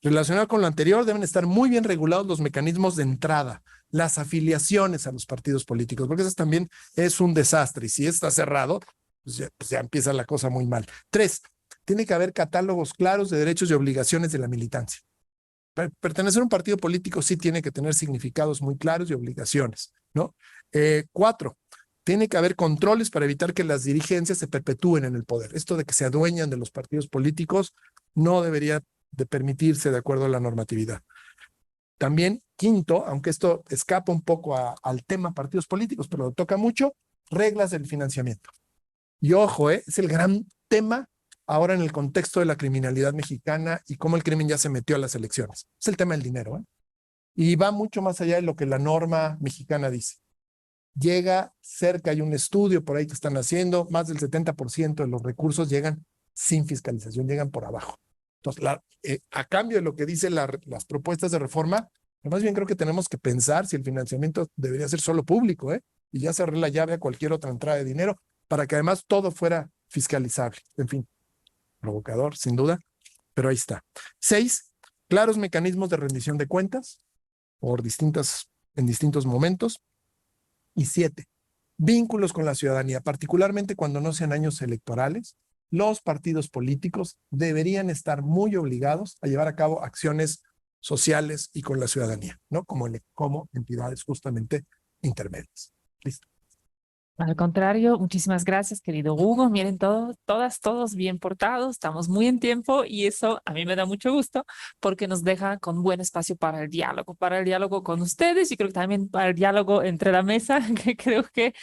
relacionado con lo anterior, deben estar muy bien regulados los mecanismos de entrada, las afiliaciones a los partidos políticos, porque eso también es un desastre y si está cerrado, pues ya empieza la cosa muy mal. Tres, tiene que haber catálogos claros de derechos y obligaciones de la militancia. Pertenecer a un partido político sí tiene que tener significados muy claros y obligaciones, ¿no? Cuatro, tiene que haber controles para evitar que las dirigencias se perpetúen en el poder. Esto de que se adueñan de los partidos políticos no debería de permitirse de acuerdo a la normatividad. También, quinto, aunque esto escapa un poco al tema partidos políticos, pero lo toca mucho, reglas del financiamiento. Y ojo, es el gran tema ahora en el contexto de la criminalidad mexicana y cómo el crimen ya se metió a las elecciones. Es el tema del dinero, y va mucho más allá de lo que la norma mexicana dice. Llega cerca, hay un estudio por ahí que están haciendo, más del 70% de los recursos llegan sin fiscalización, llegan por abajo. Entonces, a cambio de lo que dicen las propuestas de reforma, más bien creo que tenemos que pensar si el financiamiento debería ser solo público, y ya cerrar la llave a cualquier otra entrada de dinero, para que además todo fuera fiscalizable. En fin, provocador, sin duda, pero ahí está. 6, claros mecanismos de rendición de cuentas en distintos momentos. Y 7, vínculos con la ciudadanía, particularmente cuando no sean años electorales. Los partidos políticos deberían estar muy obligados a llevar a cabo acciones sociales y con la ciudadanía, ¿no? Como entidades justamente intermedias. Listo. Al contrario, muchísimas gracias, querido Hugo. Miren, todos bien portados, estamos muy en tiempo y eso a mí me da mucho gusto porque nos deja con buen espacio para el diálogo con ustedes y creo que también para el diálogo entre la mesa, que creo que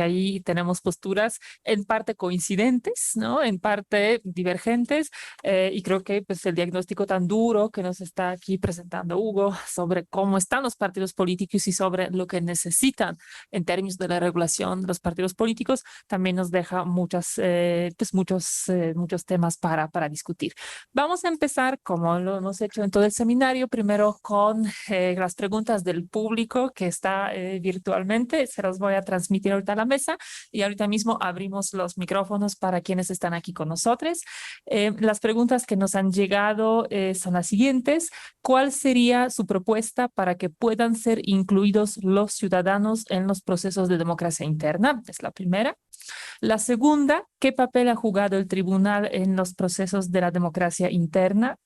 ahí tenemos posturas en parte coincidentes, ¿no? En parte divergentes y creo que pues, el diagnóstico tan duro que nos está aquí presentando Hugo sobre cómo están los partidos políticos y sobre lo que necesitan en términos de la regulación de los partidos políticos, también nos deja muchos temas para discutir. Vamos a empezar, como lo hemos hecho en todo el seminario, primero con las preguntas del público que está virtualmente. Se los voy a transmitir ahorita a la mesa y ahorita mismo abrimos los micrófonos para quienes están aquí con nosotros. Las preguntas que nos han llegado son las siguientes. ¿Cuál sería su propuesta para que puedan ser incluidos los ciudadanos en los procesos de democracia democracia interna, es la primera. La segunda, ¿qué papel ha jugado el tribunal en los procesos de la democracia interna?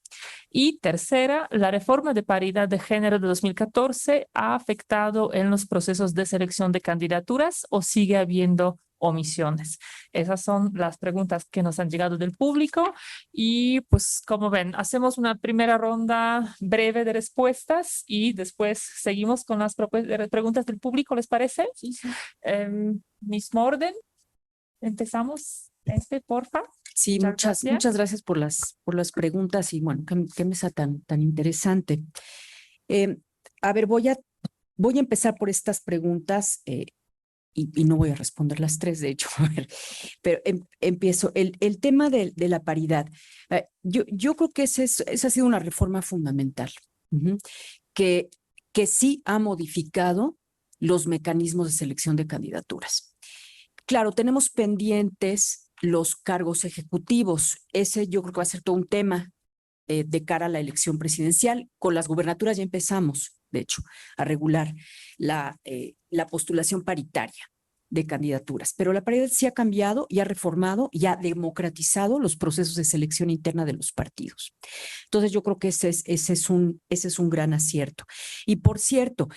Y tercera, la reforma de paridad de género de 2014 ha afectado en los procesos de selección de candidaturas o sigue habiendo omisiones. Esas son las preguntas que nos han llegado del público y pues como ven, hacemos una primera ronda breve de respuestas y después seguimos con las preguntas del público, ¿les parece? Sí, sí. Mismo orden. Empezamos, porfa. Sí, Muchas muchas gracias por las preguntas y bueno, qué mesa tan interesante. A ver, voy a empezar por estas preguntas y no voy a responder las tres, de hecho, a ver, pero empiezo. El tema de la paridad. Yo creo que esa ha sido una reforma fundamental, que sí ha modificado los mecanismos de selección de candidaturas. Claro, tenemos pendientes los cargos ejecutivos. Ese yo creo que va a ser todo un tema de cara a la elección presidencial. Con las gubernaturas ya empezamos, de hecho, a regular la postulación paritaria de candidaturas. Pero la paridad sí ha cambiado y ha reformado y ha democratizado los procesos de selección interna de los partidos. Entonces yo creo que ese es un gran acierto. Y por cierto,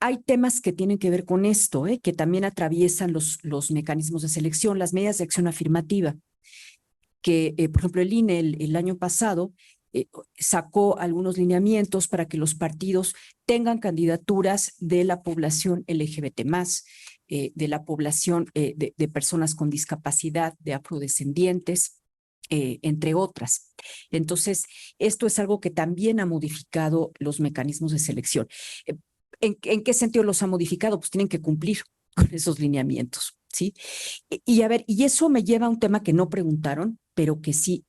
hay temas que tienen que ver con esto, que también atraviesan los mecanismos de selección, las medidas de acción afirmativa, que por ejemplo el INE el año pasado sacó algunos lineamientos para que los partidos tengan candidaturas de la población LGBT+, de la población de personas con discapacidad, de afrodescendientes, entre otras. Entonces, esto es algo que también ha modificado los mecanismos de selección. ¿En qué sentido los ha modificado? Pues tienen que cumplir con esos lineamientos, ¿sí? Y a ver, y eso me lleva a un tema que no preguntaron, pero que sí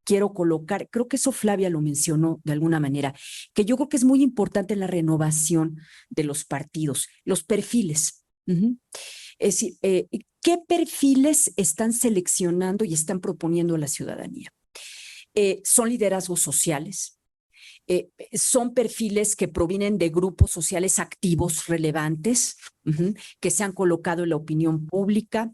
quiero colocar. Creo que eso Flavia lo mencionó de alguna manera, que yo creo que es muy importante en la renovación de los partidos, los perfiles. Es decir, ¿qué perfiles están seleccionando y están proponiendo a la ciudadanía? ¿Son liderazgos sociales? ¿Son perfiles que provienen de grupos sociales activos relevantes que se han colocado en la opinión pública?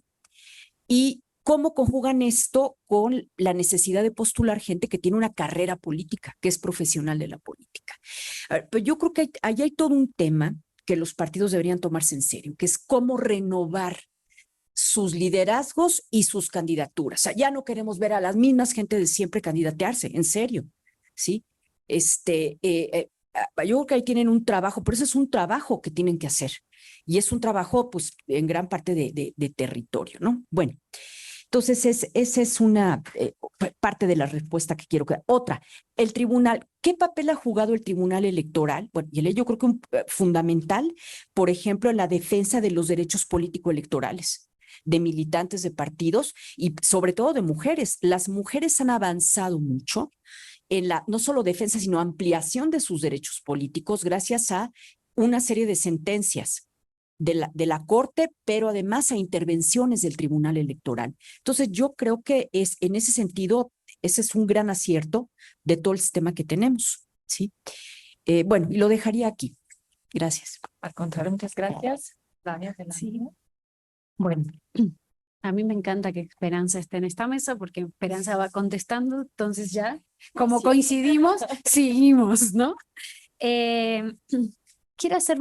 ¿Y cómo conjugan esto con la necesidad de postular gente que tiene una carrera política, que es profesional de la política? Pero yo creo que ahí hay todo un tema que los partidos deberían tomarse en serio, que es cómo renovar sus liderazgos y sus candidaturas. O sea, ya no queremos ver a las mismas gente de siempre candidatearse, en serio, ¿sí? Yo creo que ahí tienen un trabajo, pero eso es un trabajo que tienen que hacer. Y es un trabajo, pues, en gran parte de territorio, ¿no? Bueno, entonces esa es una parte de la respuesta que quiero que... Otra, el tribunal, ¿qué papel ha jugado el tribunal electoral? Bueno, y yo creo que fundamental, por ejemplo, en la defensa de los derechos político-electorales de militantes de partidos y sobre todo de mujeres. Las mujeres han avanzado mucho en la no solo defensa, sino ampliación de sus derechos políticos gracias a una serie de sentencias de la Corte, pero además a intervenciones del Tribunal Electoral. Entonces, yo creo que en ese sentido, ese es un gran acierto de todo el sistema que tenemos, ¿sí? Bueno, y lo dejaría aquí. Gracias. Al contrario, muchas gracias. Sí. Bueno, a mí me encanta que Esperanza esté en esta mesa porque Esperanza va contestando, entonces ya, como coincidimos, seguimos, ¿no? Quiero hacer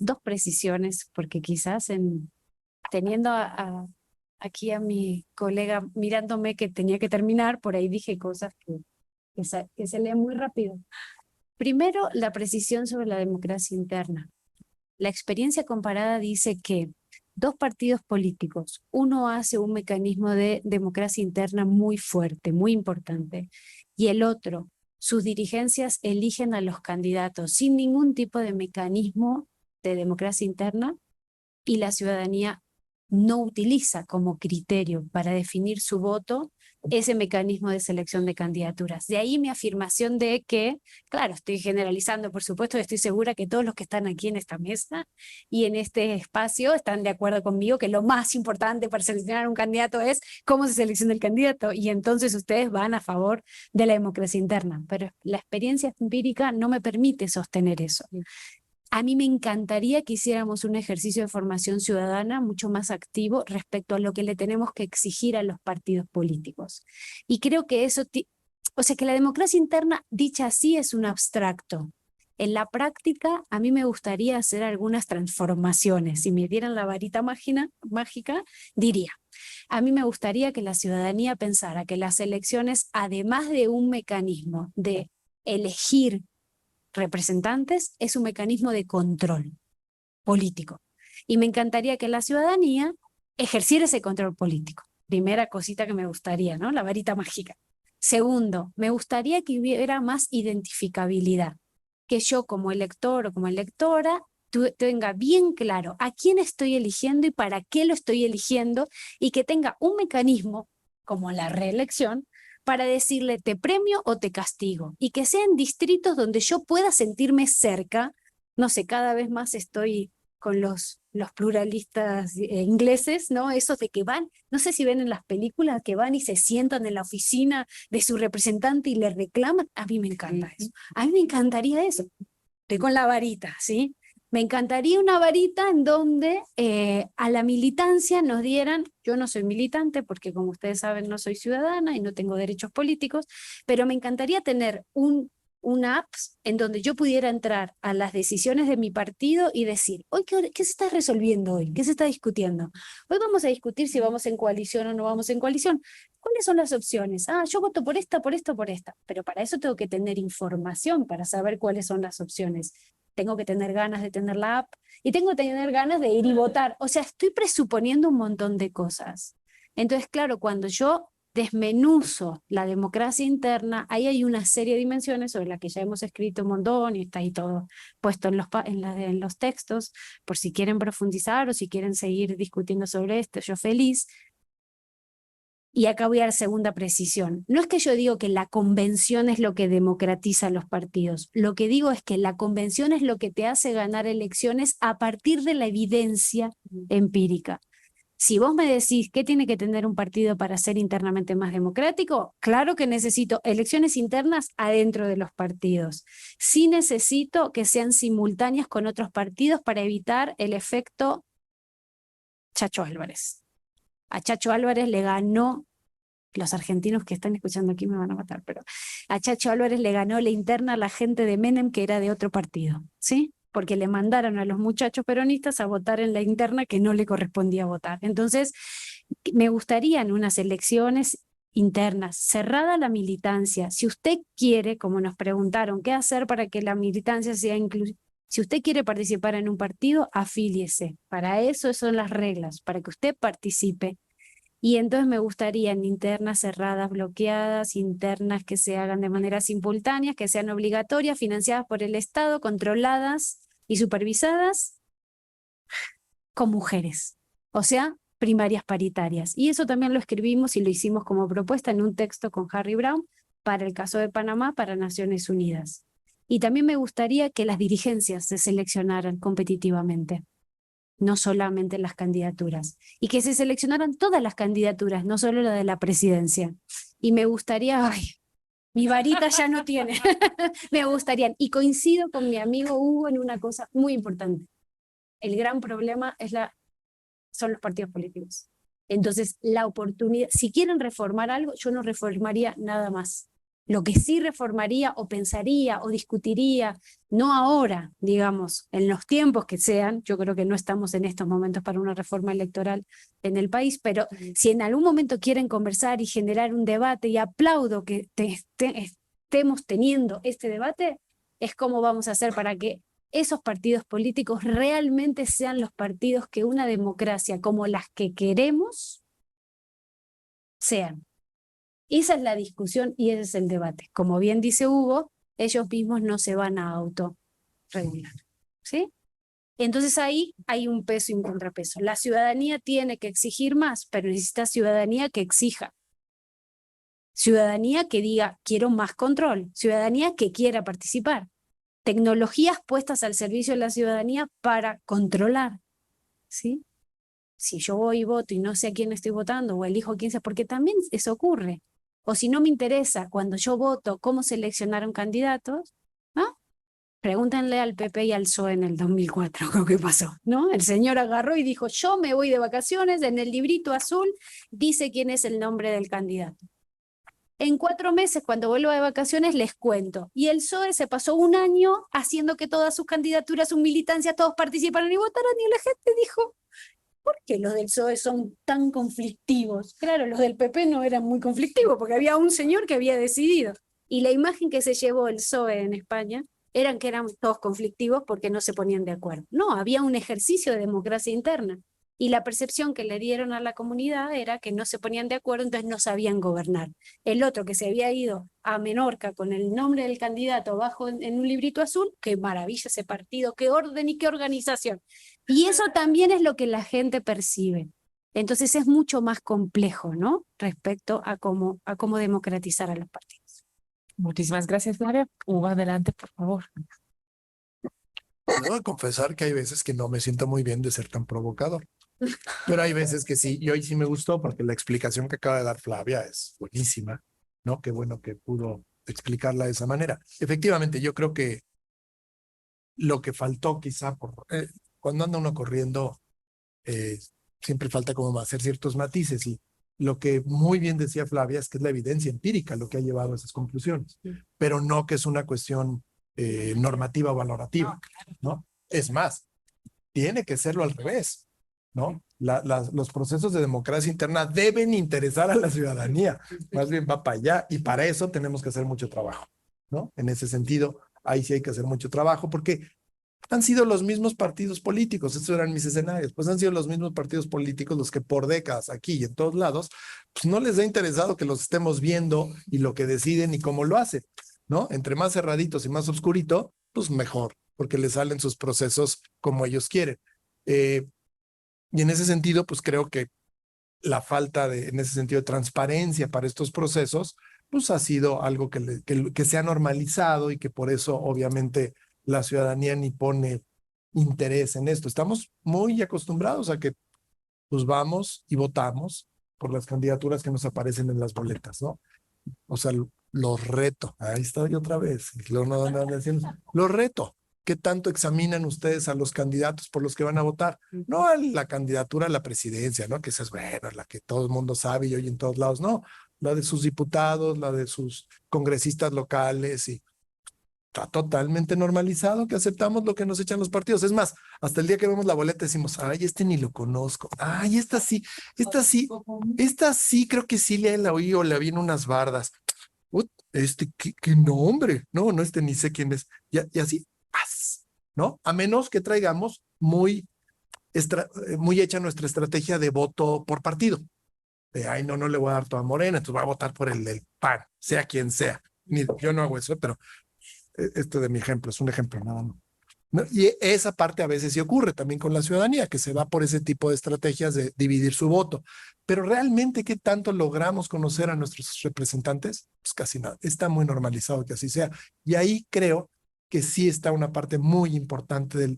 dos precisiones porque quizás teniendo aquí a mi colega mirándome que tenía que terminar, por ahí dije cosas que se leen muy rápido. Primero, la precisión sobre la democracia interna. La experiencia comparada dice que dos partidos políticos, uno hace un mecanismo de democracia interna muy fuerte, muy importante, y el otro, sus dirigencias eligen a los candidatos sin ningún tipo de mecanismo de democracia interna y la ciudadanía no utiliza como criterio para definir su voto ese mecanismo de selección de candidaturas. De ahí mi afirmación de que, claro, estoy generalizando, por supuesto, y estoy segura que todos los que están aquí en esta mesa y en este espacio están de acuerdo conmigo que lo más importante para seleccionar un candidato es cómo se selecciona el candidato, y entonces ustedes van a favor de la democracia interna, pero la experiencia empírica no me permite sostener eso. A mí me encantaría que hiciéramos un ejercicio de formación ciudadana mucho más activo respecto a lo que le tenemos que exigir a los partidos políticos. Y creo que eso, o sea, que la democracia interna, dicha así, es un abstracto. En la práctica, a mí me gustaría hacer algunas transformaciones. Si me dieran la varita mágica, diría, a mí me gustaría que la ciudadanía pensara que las elecciones, además de un mecanismo de elegir representantes, es un mecanismo de control político. Y me encantaría que la ciudadanía ejerciera ese control político. Primera cosita que me gustaría, ¿no? La varita mágica. Segundo, me gustaría que hubiera más identificabilidad. Que yo como elector o como electora tenga bien claro a quién estoy eligiendo y para qué lo estoy eligiendo, y que tenga un mecanismo, como la reelección, para decirle te premio o te castigo, y que sean distritos donde yo pueda sentirme cerca. No sé, cada vez más estoy con los pluralistas ingleses, ¿no? Esos de que van, no sé si ven en las películas, que van y se sientan en la oficina de su representante y le reclaman. A mí me encanta eso. A mí me encantaría eso. Estoy con la varita, ¿sí? Me encantaría una varita en donde a la militancia nos dieran, yo no soy militante porque como ustedes saben no soy ciudadana y no tengo derechos políticos, pero me encantaría tener una app en donde yo pudiera entrar a las decisiones de mi partido y decir, hoy ¿qué se está resolviendo hoy? ¿Qué se está discutiendo? Hoy vamos a discutir si vamos en coalición o no vamos en coalición. ¿Cuáles son las opciones? Yo voto por esta, por esta, por esta. Pero para eso tengo que tener información para saber cuáles son las opciones. Tengo que tener ganas de tener la app y tengo que tener ganas de ir y votar. O sea, estoy presuponiendo un montón de cosas. Entonces, claro, cuando yo desmenuzo la democracia interna, ahí hay una serie de dimensiones sobre las que ya hemos escrito un montón y está ahí todo puesto en los textos, por si quieren profundizar o si quieren seguir discutiendo sobre esto, yo feliz. Y acá voy a la segunda precisión. No es que yo digo que la convención es lo que democratiza los partidos. Lo que digo es que la convención es lo que te hace ganar elecciones a partir de la evidencia empírica. Si vos me decís qué tiene que tener un partido para ser internamente más democrático, claro que necesito elecciones internas adentro de los partidos. Sí necesito que sean simultáneas con otros partidos para evitar el efecto Chacho Álvarez. A Chacho Álvarez le ganó, los argentinos que están escuchando aquí me van a matar, pero a Chacho Álvarez le ganó la interna a la gente de Menem que era de otro partido, ¿sí? Porque le mandaron a los muchachos peronistas a votar en la interna que no le correspondía votar. Entonces, me gustarían unas elecciones internas, cerrada la militancia. Si usted quiere, como nos preguntaron, ¿qué hacer para que la militancia sea inclusiva? Si usted quiere participar en un partido, afíliese. Para eso son las reglas, para que usted participe. Y entonces me gustarían internas cerradas, bloqueadas, internas que se hagan de manera simultánea, que sean obligatorias, financiadas por el Estado, controladas y supervisadas con mujeres. O sea, primarias paritarias. Y eso también lo escribimos y lo hicimos como propuesta en un texto con Harry Brown para el caso de Panamá, para Naciones Unidas. Y también me gustaría que las dirigencias se seleccionaran competitivamente, no solamente las candidaturas, y que se seleccionaran todas las candidaturas, no solo la de la presidencia. Y me gustaría, ay, mi varita ya no tiene, me gustaría, y coincido con mi amigo Hugo en una cosa muy importante. El gran problema son los partidos políticos. Entonces, la oportunidad, si quieren reformar algo, yo no reformaría nada más. Lo que sí reformaría o pensaría o discutiría, no ahora, digamos, en los tiempos que sean, yo creo que no estamos en estos momentos para una reforma electoral en el país, pero si en algún momento quieren conversar y generar un debate, y aplaudo que estemos teniendo este debate, es cómo vamos a hacer para que esos partidos políticos realmente sean los partidos que una democracia como las que queremos sean. Esa es la discusión y ese es el debate. Como bien dice Hugo, ellos mismos no se van a autorregular, ¿sí? Entonces ahí hay un peso y un contrapeso. La ciudadanía tiene que exigir más, pero necesita ciudadanía que exija. Ciudadanía que diga, quiero más control. Ciudadanía que quiera participar. Tecnologías puestas al servicio de la ciudadanía para controlar, ¿sí? Si yo voy y voto y no sé a quién estoy votando o elijo a quién sea, porque también eso ocurre. O si no me interesa cuando yo voto cómo seleccionaron candidatos, ¿no? Pregúntenle al PP y al PSOE en el 2004 lo que pasó, ¿no? El señor agarró y dijo, yo me voy de vacaciones, en el librito azul dice quién es el nombre del candidato. En 4 meses, cuando vuelva de vacaciones, les cuento. Y el PSOE se pasó un año haciendo que todas sus candidaturas, sus militancias, todos participaran y votaran, y la gente dijo, ¿por qué los del PSOE son tan conflictivos? Claro, los del PP no eran muy conflictivos, porque había un señor que había decidido. Y la imagen que se llevó el PSOE en España eran que eran todos conflictivos porque no se ponían de acuerdo. No, había un ejercicio de democracia interna. Y la percepción que le dieron a la comunidad era que no se ponían de acuerdo, entonces no sabían gobernar. El otro que se había ido a Menorca con el nombre del candidato abajo en un librito azul, qué maravilla ese partido, qué orden y qué organización. Y eso también es lo que la gente percibe. Entonces es mucho más complejo, ¿no? Respecto a cómo democratizar a los partidos. Muchísimas gracias, Flavia. Hugo, adelante, por favor. Debo confesar que hay veces que no me siento muy bien de ser tan provocador, pero hay veces que sí, y hoy sí me gustó porque la explicación que acaba de dar Flavia es buenísima, ¿no? Qué bueno que pudo explicarla de esa manera. Efectivamente, yo creo que lo que faltó quizá cuando anda uno corriendo, siempre falta como hacer ciertos matices, y lo que muy bien decía Flavia es que es la evidencia empírica lo que ha llevado a esas conclusiones, pero no que es una cuestión normativa o valorativa, ¿no? Es más, tiene que serlo al revés, ¿no? Los procesos de democracia interna deben interesar a la ciudadanía, más bien va para allá, y para eso tenemos que hacer mucho trabajo, ¿no? En ese sentido, ahí sí hay que hacer mucho trabajo, porque han sido los mismos partidos políticos, estos eran mis escenarios, pues han sido los mismos partidos políticos los que por décadas aquí y en todos lados, pues no les ha interesado que los estemos viendo y lo que deciden y cómo lo hacen, ¿no? Entre más cerraditos y más oscurito, pues mejor, porque les salen sus procesos como ellos quieren. Y en ese sentido, pues creo que la falta en ese sentido, de transparencia para estos procesos, pues ha sido algo que se ha normalizado y que por eso obviamente la ciudadanía ni pone interés en esto. Estamos muy acostumbrados a que pues vamos y votamos por las candidaturas que nos aparecen en las boletas, ¿no? O sea, los reto. Ahí estoy otra vez. Los reto. ¿Qué tanto examinan ustedes a los candidatos por los que van a votar? No a la candidatura a la presidencia, ¿no? Que esa es bueno, la que todo el mundo sabe y oye en todos lados. No, la de sus diputados, la de sus congresistas locales, y está totalmente normalizado que aceptamos lo que nos echan los partidos. Es más, hasta el día que vemos la boleta decimos, ay, este ni lo conozco. Ay, esta sí, creo que sí la oí o la vi en unas bardas. ¿Qué nombre? No, ni sé quién es. Y así, ¡paz! ¿No? A menos que traigamos muy hecha nuestra estrategia de voto por partido. Ay, no le voy a dar toda Morena, entonces voy a votar por el del PAN, sea quien sea. Yo no hago eso, pero esto de mi ejemplo es un ejemplo, nada más. ¿No? Y esa parte a veces sí ocurre también con la ciudadanía, que se va por ese tipo de estrategias de dividir su voto. Pero realmente, ¿qué tanto logramos conocer a nuestros representantes? Pues casi nada. Está muy normalizado que así sea. Y ahí creo que sí está una parte muy importante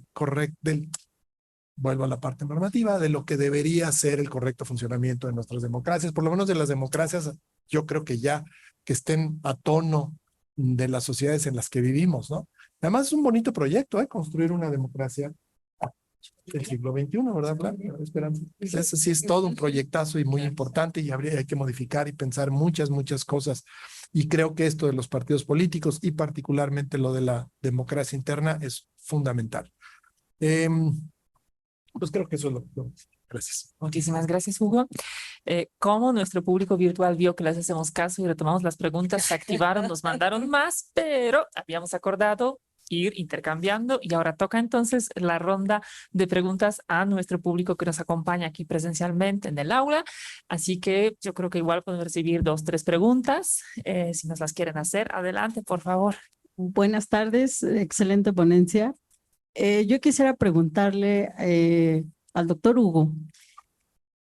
vuelvo a la parte normativa, de lo que debería ser el correcto funcionamiento de nuestras democracias, por lo menos de las democracias, yo creo que ya que estén a tono de las sociedades en las que vivimos, ¿no? Además es un bonito proyecto, construir una democracia del siglo XXI, ¿verdad, Flavia? Eso sí es todo un proyectazo y muy importante, y hay que modificar y pensar muchas cosas. Y creo que esto de los partidos políticos y particularmente lo de la democracia interna es fundamental. Pues creo que eso es lo. Gracias. Muchísimas gracias, Hugo. Como nuestro público virtual vio que les hacemos caso y retomamos las preguntas, se activaron, nos mandaron más, pero habíamos acordado ir intercambiando, y ahora toca entonces la ronda de preguntas a nuestro público que nos acompaña aquí presencialmente en el aula. Así que yo creo que igual podemos recibir 2, 3 preguntas. Si nos las quieren hacer, adelante, por favor. Buenas tardes, excelente ponencia. Yo quisiera preguntarle al doctor Hugo,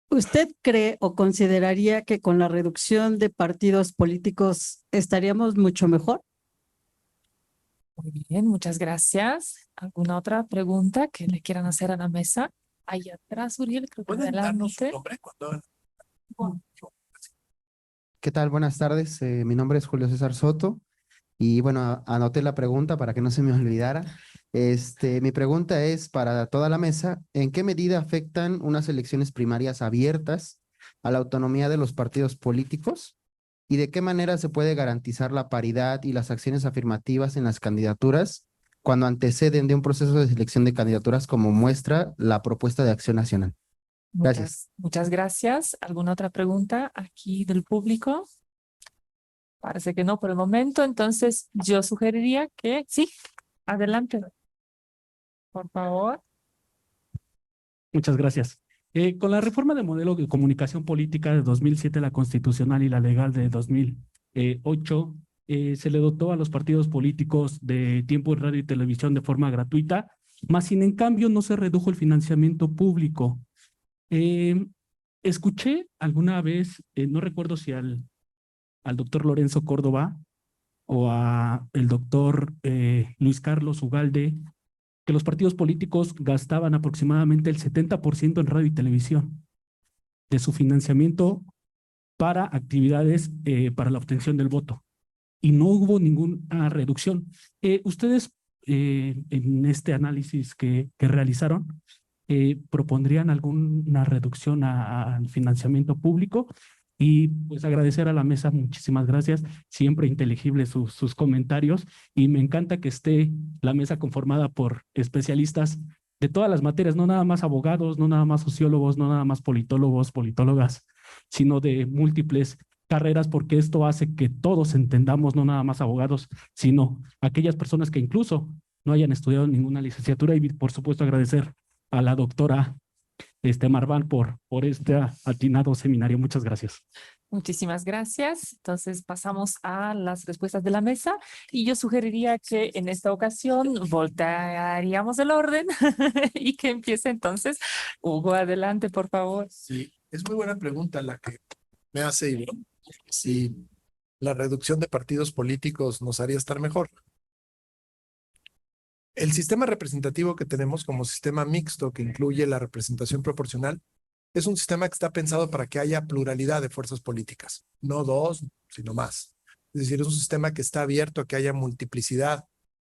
¿usted cree o consideraría que con la reducción de partidos políticos estaríamos mucho mejor? Muy bien, muchas gracias. ¿Alguna otra pregunta que le quieran hacer a la mesa? Ahí atrás, Uriel, creo que ¿Pueden darnos su adelante. nombre? ¿Qué tal? Buenas tardes. Mi nombre es Julio César Soto Y bueno, anoté la pregunta para que no se me olvidara. Mi pregunta es para toda la mesa, ¿en qué medida afectan unas elecciones primarias abiertas a la autonomía de los partidos políticos? ¿Y de qué manera se puede garantizar la paridad y las acciones afirmativas en las candidaturas cuando anteceden de un proceso de selección de candidaturas como muestra la propuesta de Acción Nacional? Gracias. Muchas gracias. ¿Alguna otra pregunta aquí del público? Parece que no por el momento, entonces yo sugeriría que sí, adelante. Por favor. Muchas gracias. Con la reforma del modelo de comunicación política de 2007, la constitucional y la legal de 2008, se le dotó a los partidos políticos de tiempo de radio y televisión de forma gratuita, más sin en cambio no se redujo el financiamiento público. Escuché alguna vez, no recuerdo si al doctor Lorenzo Córdoba o a el doctor Luis Carlos Ugalde, que los partidos políticos gastaban aproximadamente el 70% en radio y televisión de su financiamiento para actividades para la obtención del voto. Y no hubo ninguna reducción. Ustedes, en este análisis que realizaron, propondrían alguna reducción al financiamiento público. Y pues agradecer a la mesa, muchísimas gracias, siempre inteligibles sus comentarios, y me encanta que esté la mesa conformada por especialistas de todas las materias, no nada más abogados, no nada más sociólogos, no nada más politólogos, politólogas, sino de múltiples carreras, porque esto hace que todos entendamos, no nada más abogados, sino aquellas personas que incluso no hayan estudiado ninguna licenciatura. Y por supuesto agradecer a la doctora Marván por este atinado seminario. Muchas gracias. Muchísimas gracias. Entonces pasamos a las respuestas de la mesa y yo sugeriría que en esta ocasión voltearíamos el orden y que empiece entonces Hugo. Adelante, por favor. Sí, es muy buena pregunta la que me hace Ivonne. Si la reducción de partidos políticos nos haría estar mejor. El sistema representativo que tenemos como sistema mixto que incluye la representación proporcional es un sistema que está pensado para que haya pluralidad de fuerzas políticas, no dos, sino más. Es decir, es un sistema que está abierto a que haya multiplicidad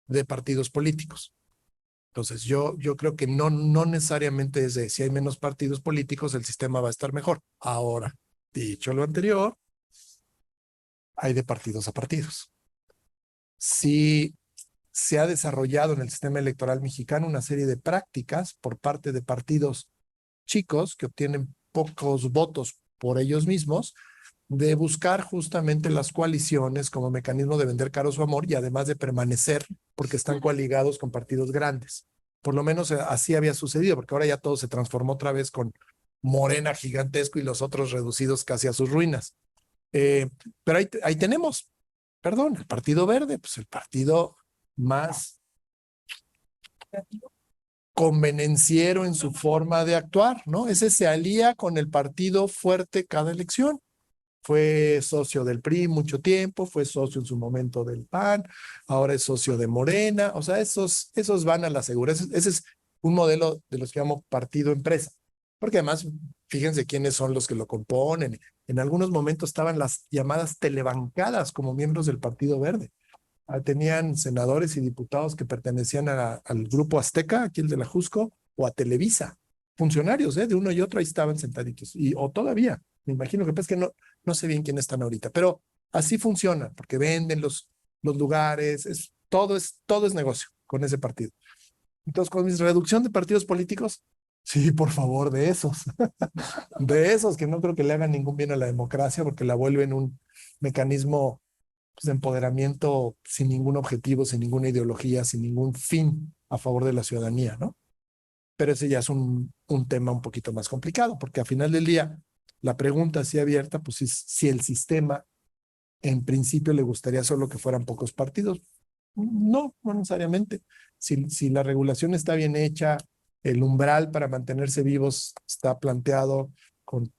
de partidos políticos. Entonces, yo creo que no necesariamente es de si hay menos partidos políticos, el sistema va a estar mejor. Ahora, dicho lo anterior, hay de partidos a partidos. Si se ha desarrollado en el sistema electoral mexicano una serie de prácticas por parte de partidos chicos que obtienen pocos votos por ellos mismos, de buscar justamente las coaliciones como mecanismo de vender caro su amor y además de permanecer porque están coaligados con partidos grandes. Por lo menos así había sucedido, porque ahora ya todo se transformó otra vez con Morena gigantesco y los otros reducidos casi a sus ruinas. Pero ahí tenemos, perdón, el Partido Verde, pues el partido más convenenciero en su forma de actuar, ¿no? Ese se alía con el partido fuerte cada elección. Fue socio del PRI mucho tiempo, fue socio en su momento del PAN, ahora es socio de Morena, o sea, esos van a la segura. Ese es un modelo de los que llamo partido empresa, porque además, fíjense quiénes son los que lo componen. En algunos momentos estaban las llamadas telebancadas como miembros del Partido Verde. Tenían senadores y diputados que pertenecían al Grupo Azteca, aquí el de la Jusco, o a Televisa. Funcionarios, de uno y otro ahí estaban sentaditos. O todavía, me imagino que no sé bien quiénes están ahorita, pero así funciona, porque venden los lugares, todo es negocio con ese partido. Entonces, con mi reducción de partidos políticos, sí, por favor, de esos. De esos que no creo que le hagan ningún bien a la democracia, porque la vuelven un mecanismo de empoderamiento sin ningún objetivo, sin ninguna ideología, sin ningún fin a favor de la ciudadanía, ¿no? Pero ese ya es un tema un poquito más complicado, porque al final del día, la pregunta así abierta, pues es si el sistema en principio le gustaría solo que fueran pocos partidos. No necesariamente. Si la regulación está bien hecha, el umbral para mantenerse vivos está planteado con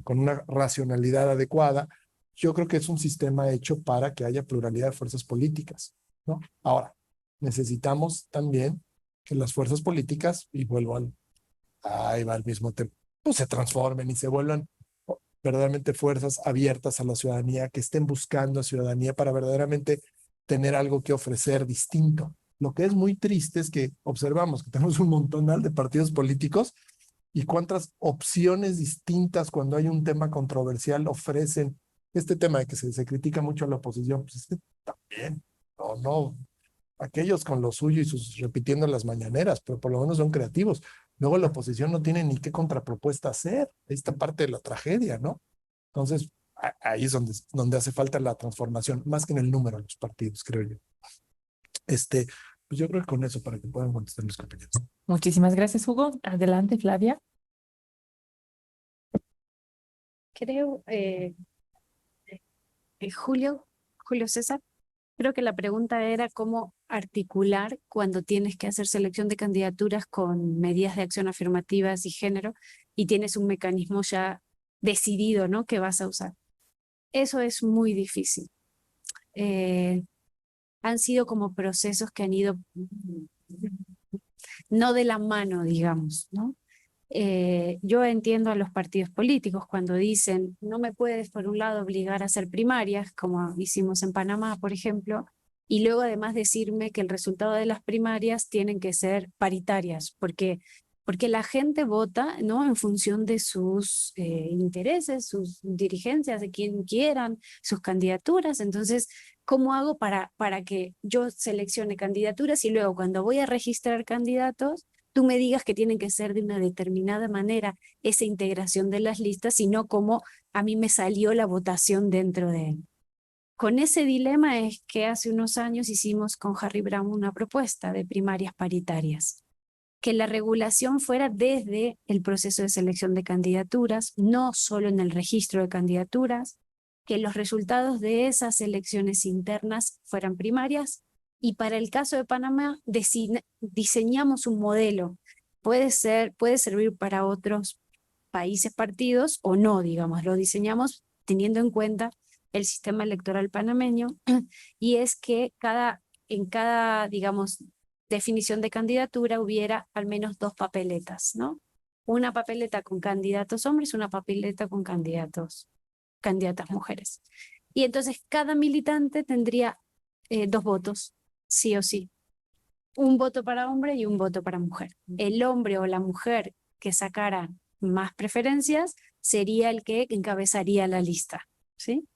una racionalidad adecuada, yo creo que es un sistema hecho para que haya pluralidad de fuerzas políticas, ¿no? Ahora, necesitamos también que las fuerzas políticas, y ahí va el mismo tema, pues se transformen y se vuelvan verdaderamente fuerzas abiertas a la ciudadanía, que estén buscando a ciudadanía para verdaderamente tener algo que ofrecer distinto. Lo que es muy triste es que observamos que tenemos un montonal de partidos políticos y cuántas opciones distintas cuando hay un tema controversial ofrecen. Este tema de que se critica mucho a la oposición, pues es que también, no, aquellos con lo suyo y sus repitiendo las mañaneras, pero por lo menos son creativos. Luego la oposición no tiene ni qué contrapropuesta hacer. Ahí está parte de la tragedia, ¿no? Entonces, ahí es donde hace falta la transformación, más que en el número de los partidos, creo yo. Pues yo creo que con eso, para que puedan contestar mis compañeros. Muchísimas gracias, Hugo. Adelante, Flavia. Creo, Julio César, creo que la pregunta era cómo articular cuando tienes que hacer selección de candidaturas con medidas de acción afirmativas y género y tienes un mecanismo ya decidido, ¿no?, que vas a usar. Eso es muy difícil. Han sido como procesos que han ido no de la mano, digamos, ¿no? Yo entiendo a los partidos políticos cuando dicen no me puedes por un lado obligar a hacer primarias, como hicimos en Panamá, por ejemplo, y luego además decirme que el resultado de las primarias tienen que ser paritarias, porque la gente vota, ¿no?, en función de sus intereses, sus dirigencias, de quien quieran, sus candidaturas. Entonces, ¿cómo hago para que yo seleccione candidaturas y luego cuando voy a registrar candidatos, tú me digas que tienen que ser de una determinada manera esa integración de las listas, sino como a mí me salió la votación dentro de él? Con ese dilema es que hace unos años hicimos con Harry Browne una propuesta de primarias paritarias, que la regulación fuera desde el proceso de selección de candidaturas, no solo en el registro de candidaturas, que los resultados de esas elecciones internas fueran primarias, y para el caso de Panamá diseñamos un modelo. Puede servir para otros países, partidos o no, digamos, lo diseñamos teniendo en cuenta el sistema electoral panameño, y es que en cada, digamos, definición de candidatura hubiera al menos 2 papeletas, ¿no? Una papeleta con candidatos hombres, una papeleta con candidatas mujeres. Y entonces cada militante tendría 2 votos, sí o sí. Un voto para hombre y un voto para mujer. El hombre o la mujer que sacara más preferencias sería el que encabezaría la lista, ¿sí?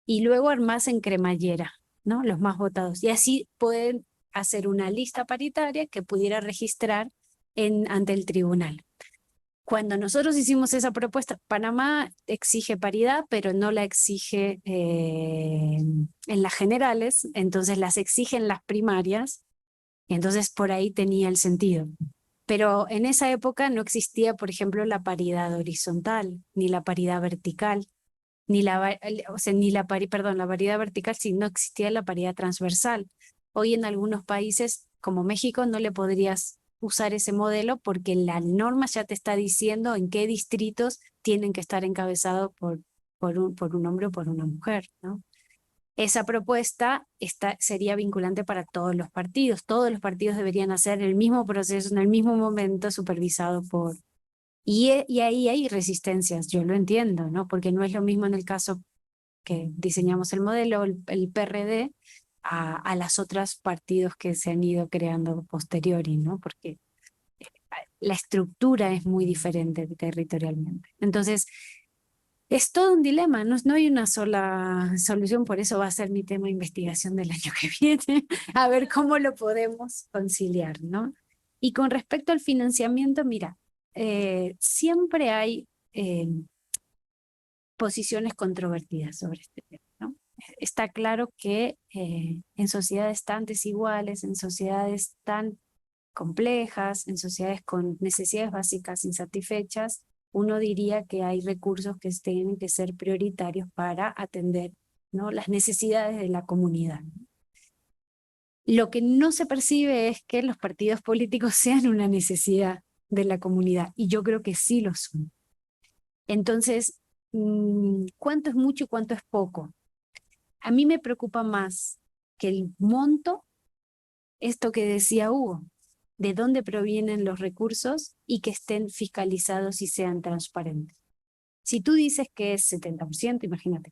Y luego armás en cremallera, ¿no?, los más votados. Y así pueden hacer una lista paritaria que pudiera registrar ante el tribunal. Cuando nosotros hicimos esa propuesta, Panamá exige paridad, pero no la exige en las generales, entonces las exige en las primarias, entonces por ahí tenía el sentido. Pero en esa época no existía, por ejemplo, la paridad horizontal, ni la paridad vertical, la paridad vertical, si no existía la paridad transversal. Hoy en algunos países como México no le podrías usar ese modelo porque la norma ya te está diciendo en qué distritos tienen que estar encabezados por un hombre o por una mujer, ¿no? Esa propuesta sería vinculante para todos los partidos. Todos los partidos deberían hacer el mismo proceso en el mismo momento, supervisado por... Y ahí hay resistencias, yo lo entiendo, ¿no? Porque no es lo mismo en el caso que diseñamos el modelo, el PRD, a las otras partidos que se han ido creando posteriori, ¿no? Porque la estructura es muy diferente territorialmente. Entonces, es todo un dilema, no hay una sola solución, por eso va a ser mi tema de investigación del año que viene, a ver cómo lo podemos conciliar, ¿no? Y con respecto al financiamiento, mira, siempre hay posiciones controvertidas sobre este tema, ¿no? Está claro que en sociedades tan desiguales, en sociedades tan complejas, en sociedades con necesidades básicas insatisfechas, uno diría que hay recursos que tienen que ser prioritarios para atender, ¿no?, las necesidades de la comunidad. Lo que no se percibe es que los partidos políticos sean una necesidad de la comunidad, y yo creo que sí lo son. Entonces, ¿cuánto es mucho y cuánto es poco? A mí me preocupa más que el monto, esto que decía Hugo, de dónde provienen los recursos y que estén fiscalizados y sean transparentes. Si tú dices que es 70%, imagínate,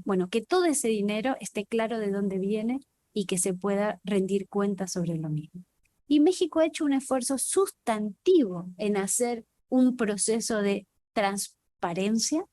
bueno, que todo ese dinero esté claro de dónde viene y que se pueda rendir cuentas sobre lo mismo. Y México ha hecho un esfuerzo sustantivo en hacer un proceso de transparencia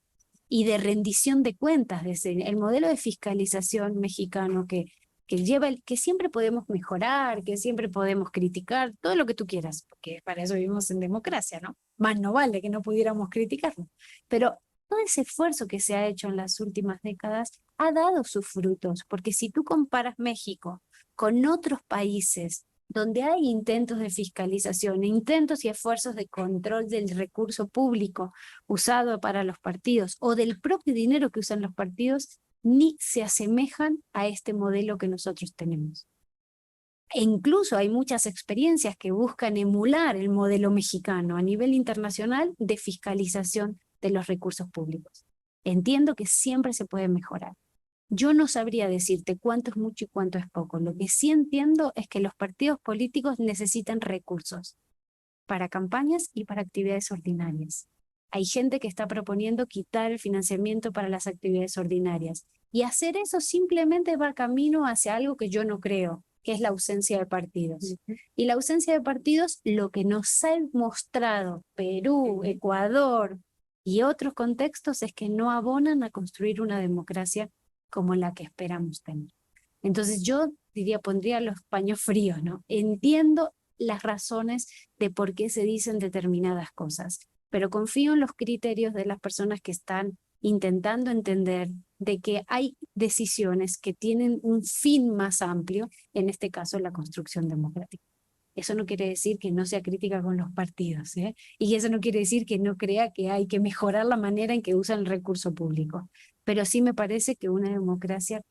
y de rendición de cuentas, desde el modelo de fiscalización mexicano que que siempre podemos mejorar, que siempre podemos criticar, todo lo que tú quieras, porque para eso vivimos en democracia, ¿no? Más no vale que no pudiéramos criticarlo. Pero todo ese esfuerzo que se ha hecho en las últimas décadas ha dado sus frutos, porque si tú comparas México con otros países donde hay intentos de fiscalización, intentos y esfuerzos de control del recurso público usado para los partidos o del propio dinero que usan los partidos, ni se asemejan a este modelo que nosotros tenemos. E incluso hay muchas experiencias que buscan emular el modelo mexicano a nivel internacional de fiscalización de los recursos públicos. Entiendo que siempre se puede mejorar. Yo no sabría decirte cuánto es mucho y cuánto es poco. Lo que sí entiendo es que los partidos políticos necesitan recursos para campañas y para actividades ordinarias. Hay gente que está proponiendo quitar el financiamiento para las actividades ordinarias. Y hacer eso simplemente va camino hacia algo que yo no creo, que es la ausencia de partidos. Y la ausencia de partidos, lo que nos ha mostrado Perú, Ecuador y otros contextos es que no abonan a construir una democracia como la que esperamos tener. Entonces yo diría, pondría los paños fríos, ¿no? Entiendo las razones de por qué se dicen determinadas cosas, pero confío en los criterios de las personas que están intentando entender de que hay decisiones que tienen un fin más amplio, en este caso la construcción democrática. Eso no quiere decir que no sea crítica con los partidos, ¿eh? Y eso no quiere decir que no crea que hay que mejorar la manera en que usan el recurso público. Pero sí me parece que una democracia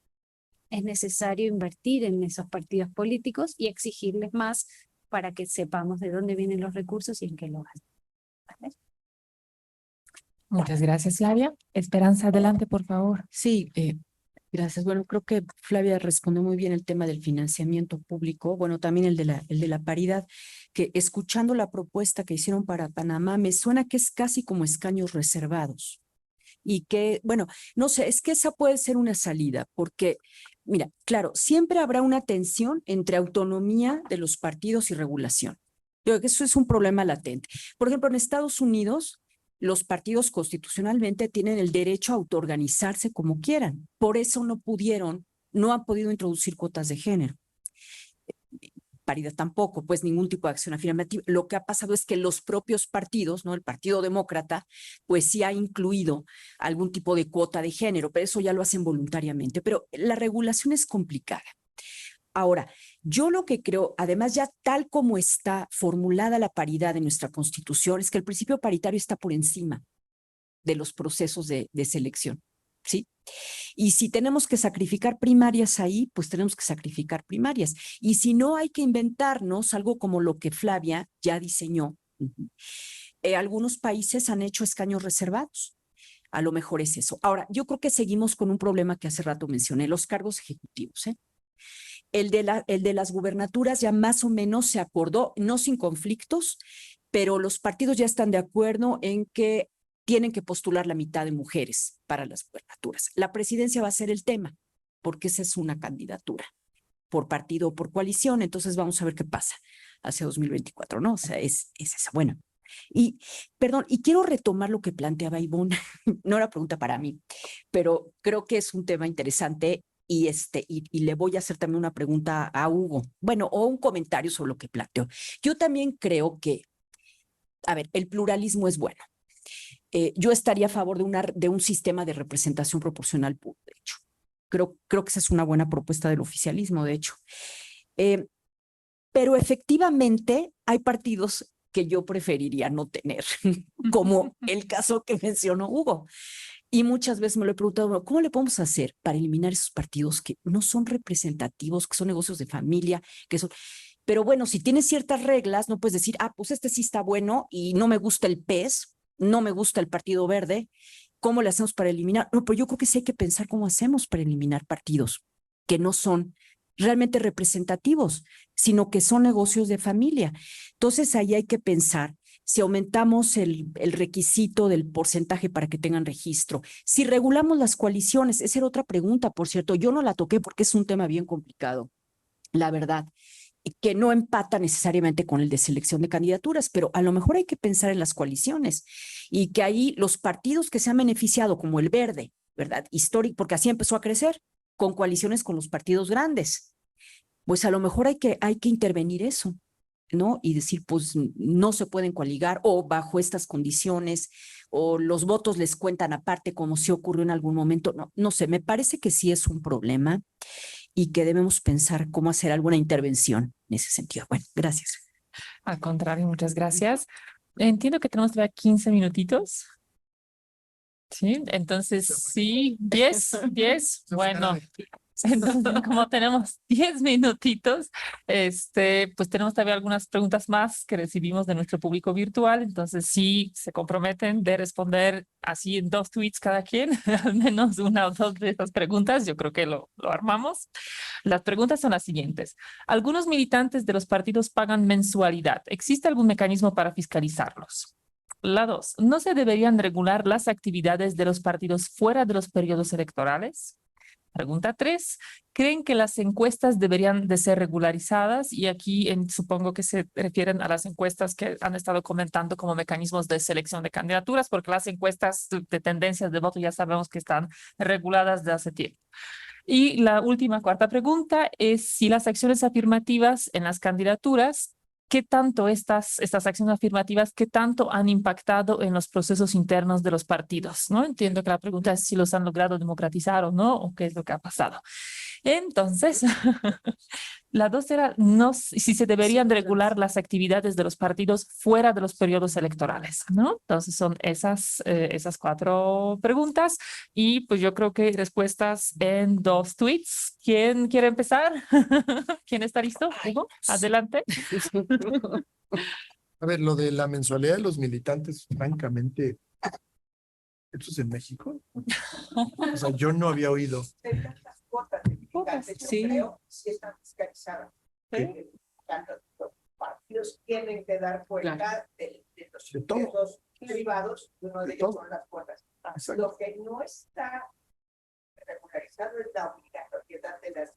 es necesario invertir en esos partidos políticos y exigirles más para que sepamos de dónde vienen los recursos y en qué lo gastan. ¿Vale? Muchas gracias, Flavia. Esperanza, adelante, por favor. Sí, gracias. Bueno, creo que Flavia respondió muy bien el tema del financiamiento público, bueno, también el de la paridad, que escuchando la propuesta que hicieron para Panamá, me suena que es casi como escaños reservados. Y que, bueno, no sé, es que esa puede ser una salida, porque, mira, claro, siempre habrá una tensión entre autonomía de los partidos y regulación. Yo creo que eso es un problema latente. Por ejemplo, en Estados Unidos, los partidos constitucionalmente tienen el derecho a autoorganizarse como quieran. Por eso no han podido introducir cuotas de género. Paridad tampoco, pues ningún tipo de acción afirmativa. Lo que ha pasado es que los propios partidos, ¿no? El Partido Demócrata, pues sí ha incluido algún tipo de cuota de género, pero eso ya lo hacen voluntariamente. Pero la regulación es complicada. Ahora, yo lo que creo, además ya tal como está formulada la paridad en nuestra Constitución, es que el principio paritario está por encima de los procesos de selección, ¿sí? Y si tenemos que sacrificar primarias ahí, pues tenemos que sacrificar primarias. Y si no, hay que inventarnos algo como lo que Flavia ya diseñó. Algunos países han hecho escaños reservados. A lo mejor es eso. Ahora, yo creo que seguimos con un problema que hace rato mencioné, los cargos ejecutivos, ¿eh? El de las gubernaturas ya más o menos se acordó, no sin conflictos, pero los partidos ya están de acuerdo en que tienen que postular la mitad de mujeres para las gubernaturas. La presidencia va a ser el tema, porque esa es una candidatura por partido o por coalición, entonces vamos a ver qué pasa hacia 2024, ¿no? O sea, es esa. Bueno, y perdón, y quiero retomar lo que planteaba Ivonne, no era pregunta para mí, pero creo que es un tema interesante. Y le voy a hacer también una pregunta a Hugo, bueno, o un comentario sobre lo que planteó. Yo también creo que, a ver, el pluralismo es bueno. Yo estaría a favor de un sistema de representación proporcional, de hecho. Creo que esa es una buena propuesta del oficialismo, de hecho. Pero efectivamente hay partidos que yo preferiría no tener, como el caso que mencionó Hugo. Y muchas veces me lo he preguntado, ¿cómo le podemos hacer para eliminar esos partidos que no son representativos, que son negocios de familia, que son... Pero bueno, si tienes ciertas reglas, no puedes decir, pues este sí está bueno y no me gusta el PES, no me gusta el Partido Verde, ¿cómo le hacemos para eliminar? No, pero yo creo que sí hay que pensar cómo hacemos para eliminar partidos que no son realmente representativos, sino que son negocios de familia. Entonces ahí hay que pensar si aumentamos el requisito del porcentaje para que tengan registro, si regulamos las coaliciones. Esa era otra pregunta, por cierto, yo no la toqué porque es un tema bien complicado. la verdad, que no empata necesariamente con el de selección de candidaturas, pero a lo mejor hay que pensar en las coaliciones y que ahí los partidos que se han beneficiado, como el Verde, ¿verdad? Histórico, porque así empezó a crecer, con coaliciones con los partidos grandes. Pues a lo mejor hay que intervenir eso, ¿no? Y decir, pues no se pueden coaligar o bajo estas condiciones, o los votos les cuentan aparte, como si ocurrió en algún momento. No sé, me parece que sí es un problema y que debemos pensar cómo hacer alguna intervención en ese sentido. Bueno, gracias. Al contrario, muchas gracias. Entiendo que tenemos todavía 15 minutitos. Sí, entonces sí, 10, bueno. Entonces, como tenemos 10 minutitos, pues tenemos todavía algunas preguntas más que recibimos de nuestro público virtual. Entonces, sí, se comprometen de responder así en 2 tweets cada quien, al menos una o dos de estas preguntas. Yo creo que lo armamos. Las preguntas son las siguientes. Algunos militantes de los partidos pagan mensualidad. ¿Existe algún mecanismo para fiscalizarlos? La 2. ¿No se deberían regular las actividades de los partidos fuera de los periodos electorales? Pregunta 3. ¿Creen que las encuestas deberían de ser regularizadas? Y aquí supongo que se refieren a las encuestas que han estado comentando como mecanismos de selección de candidaturas, porque las encuestas de tendencias de voto ya sabemos que están reguladas de hace tiempo. Y la última, cuarta pregunta es si las acciones afirmativas en las candidaturas, ¿qué tanto estas acciones afirmativas, qué tanto han impactado en los procesos internos de los partidos? ¿No? Entiendo que la pregunta es si los han logrado democratizar o no, o qué es lo que ha pasado. Entonces, la 2 era si se deberían regular las actividades de los partidos fuera de los periodos electorales, ¿no? Entonces son esas 4 preguntas y pues yo creo que respuestas en 2 tweets. ¿Quién quiere empezar? ¿Quién está listo? Hugo, adelante. A ver, lo de la mensualidad de los militantes, francamente, ¿esto es en México? O sea, yo no había oído. Sí. Sí están fiscalizadas. Sí. Tanto los partidos tienen que dar cuenta Claro. de los De todo. ingresos privados, uno de De ellos todo. son las cuotas. Exacto. Lo que no está regularizado es la obligatoriedad de las.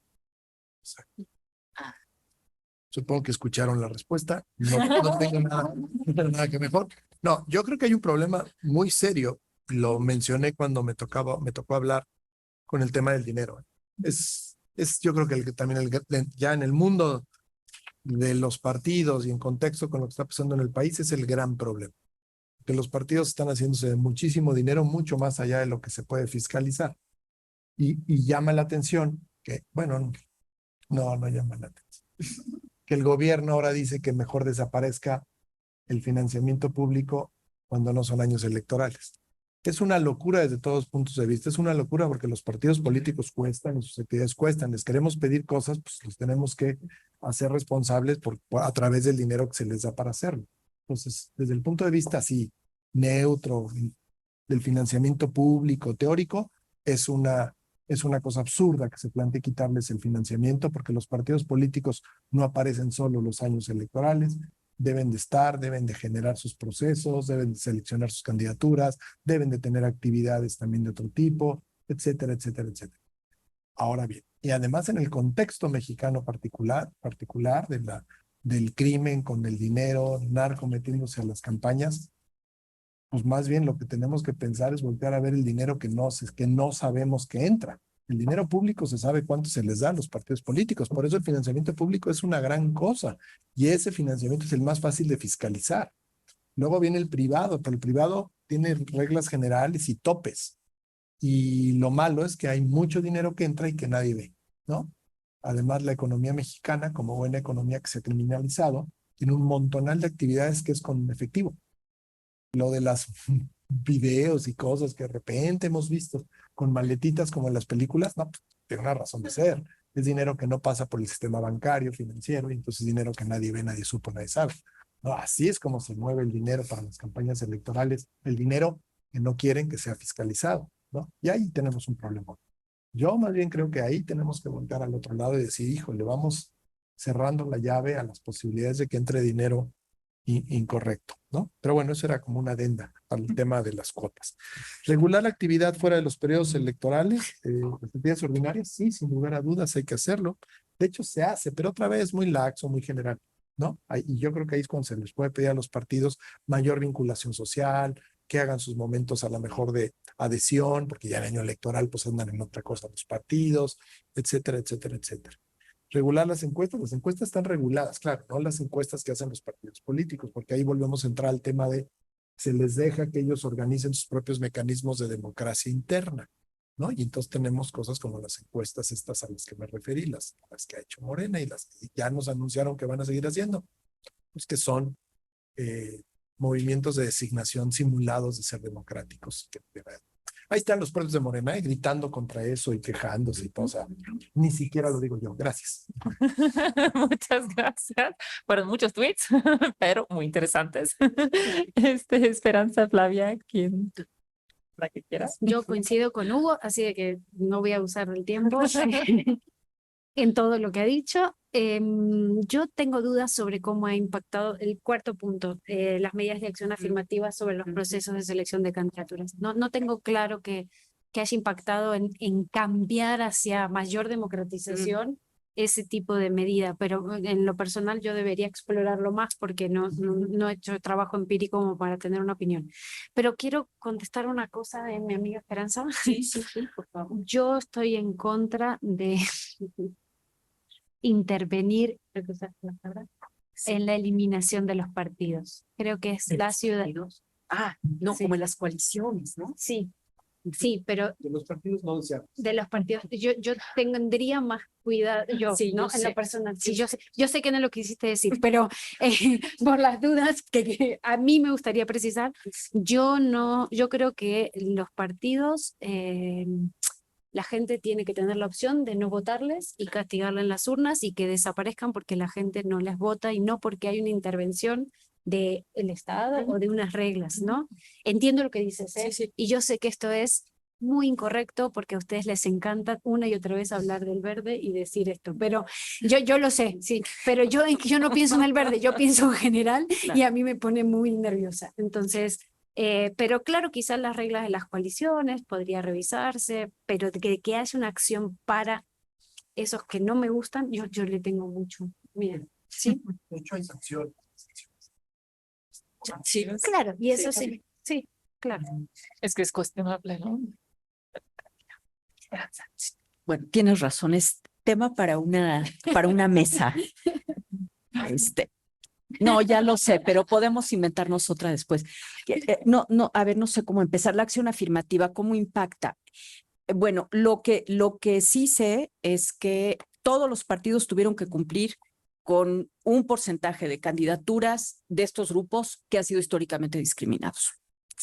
Supongo que escucharon la respuesta. No tengo nada que mejor. No, yo creo que hay un problema muy serio. Lo mencioné cuando me tocó hablar con el tema del dinero. Yo creo que también ya en el mundo de los partidos y en contexto con lo que está pasando en el país es el gran problema. Que los partidos están haciéndose de muchísimo dinero, mucho más allá de lo que se puede fiscalizar. Y llama la atención que, bueno, no llama la atención. Que el gobierno ahora dice que mejor desaparezca el financiamiento público cuando no son años electorales. Es una locura desde todos los puntos de vista. Es una locura porque los partidos políticos cuestan, sus actividades cuestan. Les queremos pedir cosas, pues los tenemos que hacer responsables a través del dinero que se les da para hacerlo. Entonces, desde el punto de vista así, neutro, del financiamiento público, teórico, es una cosa absurda que se plantee quitarles el financiamiento porque los partidos políticos no aparecen solo los años electorales, deben de estar, deben de generar sus procesos, deben de seleccionar sus candidaturas, deben de tener actividades también de otro tipo, etcétera, etcétera, etcétera. Ahora bien, y además en el contexto mexicano particular del crimen con el dinero narco metiéndose a las campañas, pues más bien lo que tenemos que pensar es voltear a ver el dinero que no sabemos que entra. El dinero público se sabe cuánto se les da a los partidos políticos, por eso el financiamiento público es una gran cosa y ese financiamiento es el más fácil de fiscalizar. Luego viene el privado, pero el privado tiene reglas generales y topes. Y lo malo es que hay mucho dinero que entra y que nadie ve, ¿no? Además, la economía mexicana, como buena economía que se ha criminalizado, tiene un montonal de actividades que es con efectivo. Lo de las videos y cosas que de repente hemos visto con maletitas como en las películas, no, tiene una razón de ser. Es dinero que no pasa por el sistema bancario, financiero, y entonces dinero que nadie ve, nadie supo, nadie sabe. No, así es como se mueve el dinero para las campañas electorales, el dinero que no quieren que sea fiscalizado, ¿no? Y ahí tenemos un problema. Yo más bien creo que ahí tenemos que voltear al otro lado y decir, híjole, vamos cerrando la llave a las posibilidades de que entre dinero incorrecto, ¿no? Pero bueno, eso era como una adenda al tema de las cuotas. Regular la actividad fuera de los periodos electorales, actividades ordinarias, sí, sin lugar a dudas hay que hacerlo. De hecho, se hace, pero otra vez muy laxo, muy general, ¿no? Y yo creo que ahí es cuando se les puede pedir a los partidos mayor vinculación social, que hagan sus momentos a lo mejor de adhesión, porque ya en año electoral pues andan en otra cosa los partidos, etcétera, etcétera, etcétera. Regular las encuestas están reguladas, claro, no las encuestas que hacen los partidos políticos, porque ahí volvemos a entrar al tema de se les deja que ellos organicen sus propios mecanismos de democracia interna, ¿no? Y entonces tenemos cosas como las encuestas estas a las que me referí, las que ha hecho Morena y las que ya nos anunciaron que van a seguir haciendo, pues que son movimientos de designación simulados de ser democráticos. Ahí están los propios de Morena gritando contra eso y quejándose y todo, o sea, ni siquiera lo digo yo. Gracias. Muchas gracias. Fueron muchos tweets, pero muy interesantes. Esperanza, Flavia, ¿quién? La que quieras. Yo coincido con Hugo, así de que no voy a usar el tiempo en todo lo que ha dicho. Yo tengo dudas sobre cómo ha impactado el cuarto punto, las medidas de acción afirmativa sobre los procesos de selección de candidaturas. No tengo claro que haya impactado en cambiar hacia mayor democratización ese tipo de medida, pero en lo personal yo debería explorarlo más porque no he hecho trabajo empírico como para tener una opinión. Pero quiero contestar una cosa de mi amiga Esperanza. Sí, por favor. Yo estoy en contra de intervenir, creo que esa es la palabra, en la eliminación de los partidos. Creo que es la ciudad. Ah, no, Sí. como en las coaliciones, ¿no? Sí, pero De los partidos no deseados. de los partidos, yo tendría más cuidado, Sí, ¿no? yo En sé. lo personal. Sí, yo sé que no lo quisiste decir, pero por las dudas que a mí me gustaría precisar, yo creo que los partidos, la gente tiene que tener la opción de no votarles y castigarles en las urnas y que desaparezcan porque la gente no les vota y no porque hay una intervención del Estado o de unas reglas, ¿no? Entiendo lo que dices, ¿eh? Y yo sé que esto es muy incorrecto porque a ustedes les encanta una y otra vez hablar del verde y decir esto, pero yo lo sé, sí, pero yo no pienso en el verde, yo pienso en general y a mí me pone muy nerviosa. Entonces, pero claro, quizás las reglas de las coaliciones podría revisarse, pero que haya una acción para esos que no me gustan, yo le tengo mucho miedo. ¿Sí? De hecho, hay sanciones. Sí, Claro, y eso sí, claro. Es que es cuestionable, ¿no? bueno, tienes razón, es tema para una mesa. No, ya lo sé, pero podemos inventarnos otra después. A ver, no sé cómo empezar. La acción afirmativa, ¿cómo impacta? Bueno, lo que sí sé es que todos los partidos tuvieron que cumplir con un porcentaje de candidaturas de estos grupos que han sido históricamente discriminados.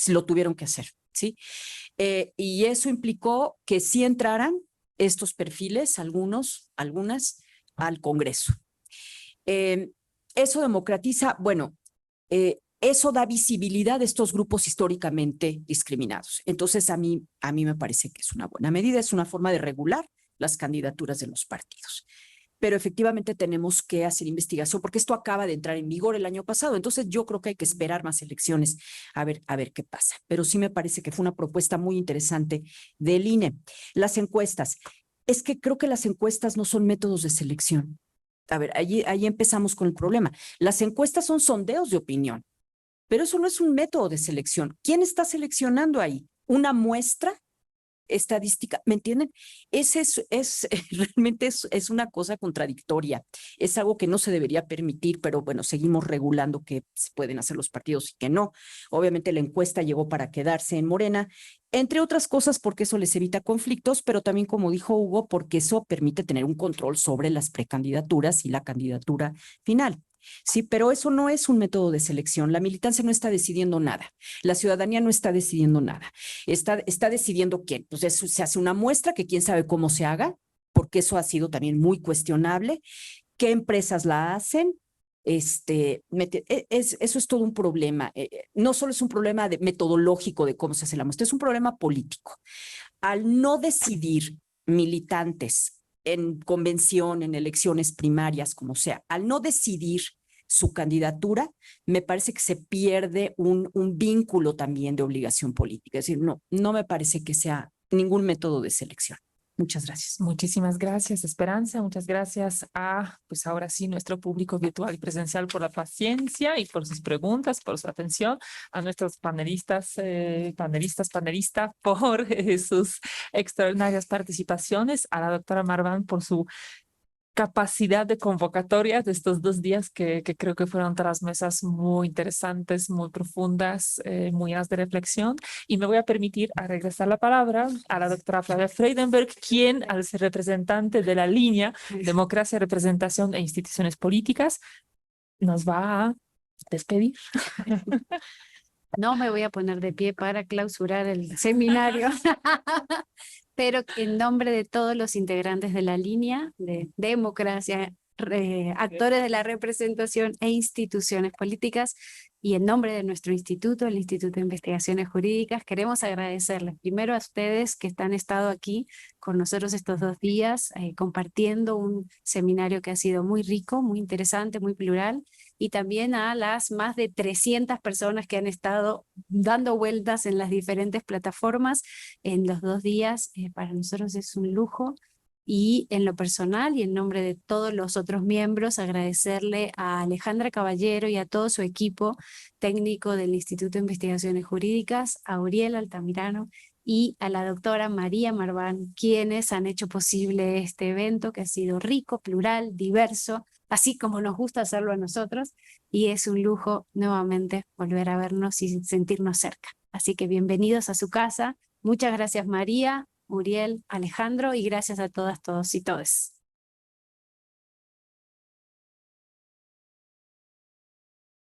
Lo tuvieron que hacer, ¿sí? Y eso implicó que sí entraran estos perfiles, algunas, al Congreso. Eso democratiza, bueno, eso da visibilidad a estos grupos históricamente discriminados. Entonces, a mí me parece que es una buena medida, es una forma de regular las candidaturas de los partidos. Pero efectivamente tenemos que hacer investigación porque esto acaba de entrar en vigor el año pasado. Entonces, yo creo que hay que esperar más elecciones a ver qué pasa. Pero sí me parece que fue una propuesta muy interesante del INE. Las encuestas. Es que creo que las encuestas no son métodos de selección. A ver, ahí empezamos con el problema. Las encuestas son sondeos de opinión, pero eso no es un método de selección. ¿Quién está seleccionando ahí? ¿Una muestra estadística? ¿Me entienden? Realmente es una cosa contradictoria. Es algo que no se debería permitir, pero bueno, seguimos regulando qué se pueden hacer los partidos y qué no. Obviamente la encuesta llegó para quedarse en Morena, entre otras cosas porque eso les evita conflictos, pero también, como dijo Hugo, porque eso permite tener un control sobre las precandidaturas y la candidatura final. Sí, pero eso no es un método de selección. La militancia no está decidiendo nada. La ciudadanía no está decidiendo nada. Está decidiendo quién. Pues eso, se hace una muestra que quién sabe cómo se haga, porque eso ha sido también muy cuestionable. ¿Qué empresas la hacen? Eso es todo un problema. No solo es un problema metodológico de cómo se hace la muestra, es un problema político. Al no decidir militantes en convención, en elecciones primarias, como sea, al no decidir su candidatura, me parece que se pierde un vínculo también de obligación política. Es decir, no me parece que sea ningún método de selección. Muchas gracias. Muchísimas gracias, Esperanza. Muchas gracias a, pues ahora sí, nuestro público virtual y presencial por la paciencia y por sus preguntas, por su atención, a nuestros panelistas, panelista, por sus extraordinarias participaciones, a la doctora Marván por su capacidad de convocatoria de estos 2 días que creo que fueron tras mesas muy interesantes, muy profundas, muy llenas de reflexión. Y me voy a permitir a regresar la palabra a la doctora Flavia Freidenberg, quien al ser representante de la línea Democracia, Representación e Instituciones Políticas, nos va a despedir. No me voy a poner de pie para clausurar el seminario, pero en nombre de todos los integrantes de la línea de democracia, actores de la representación e instituciones políticas, y en nombre de nuestro instituto, el Instituto de Investigaciones Jurídicas, queremos agradecerles primero a ustedes que han estado aquí con nosotros estos 2 días, compartiendo un seminario que ha sido muy rico, muy interesante, muy plural, y también a las más de 300 personas que han estado dando vueltas en las diferentes plataformas en los 2 días. Para nosotros es un lujo. Y en lo personal y en nombre de todos los otros miembros, agradecerle a Alejandra Caballero y a todo su equipo técnico del Instituto de Investigaciones Jurídicas, a Uriel Altamirano y a la doctora María Marván, quienes han hecho posible este evento que ha sido rico, plural, diverso, así como nos gusta hacerlo a nosotros, y es un lujo nuevamente volver a vernos y sentirnos cerca. Así que bienvenidos a su casa. Muchas gracias, María, Uriel, Alejandro, y gracias a todas, todos y todes.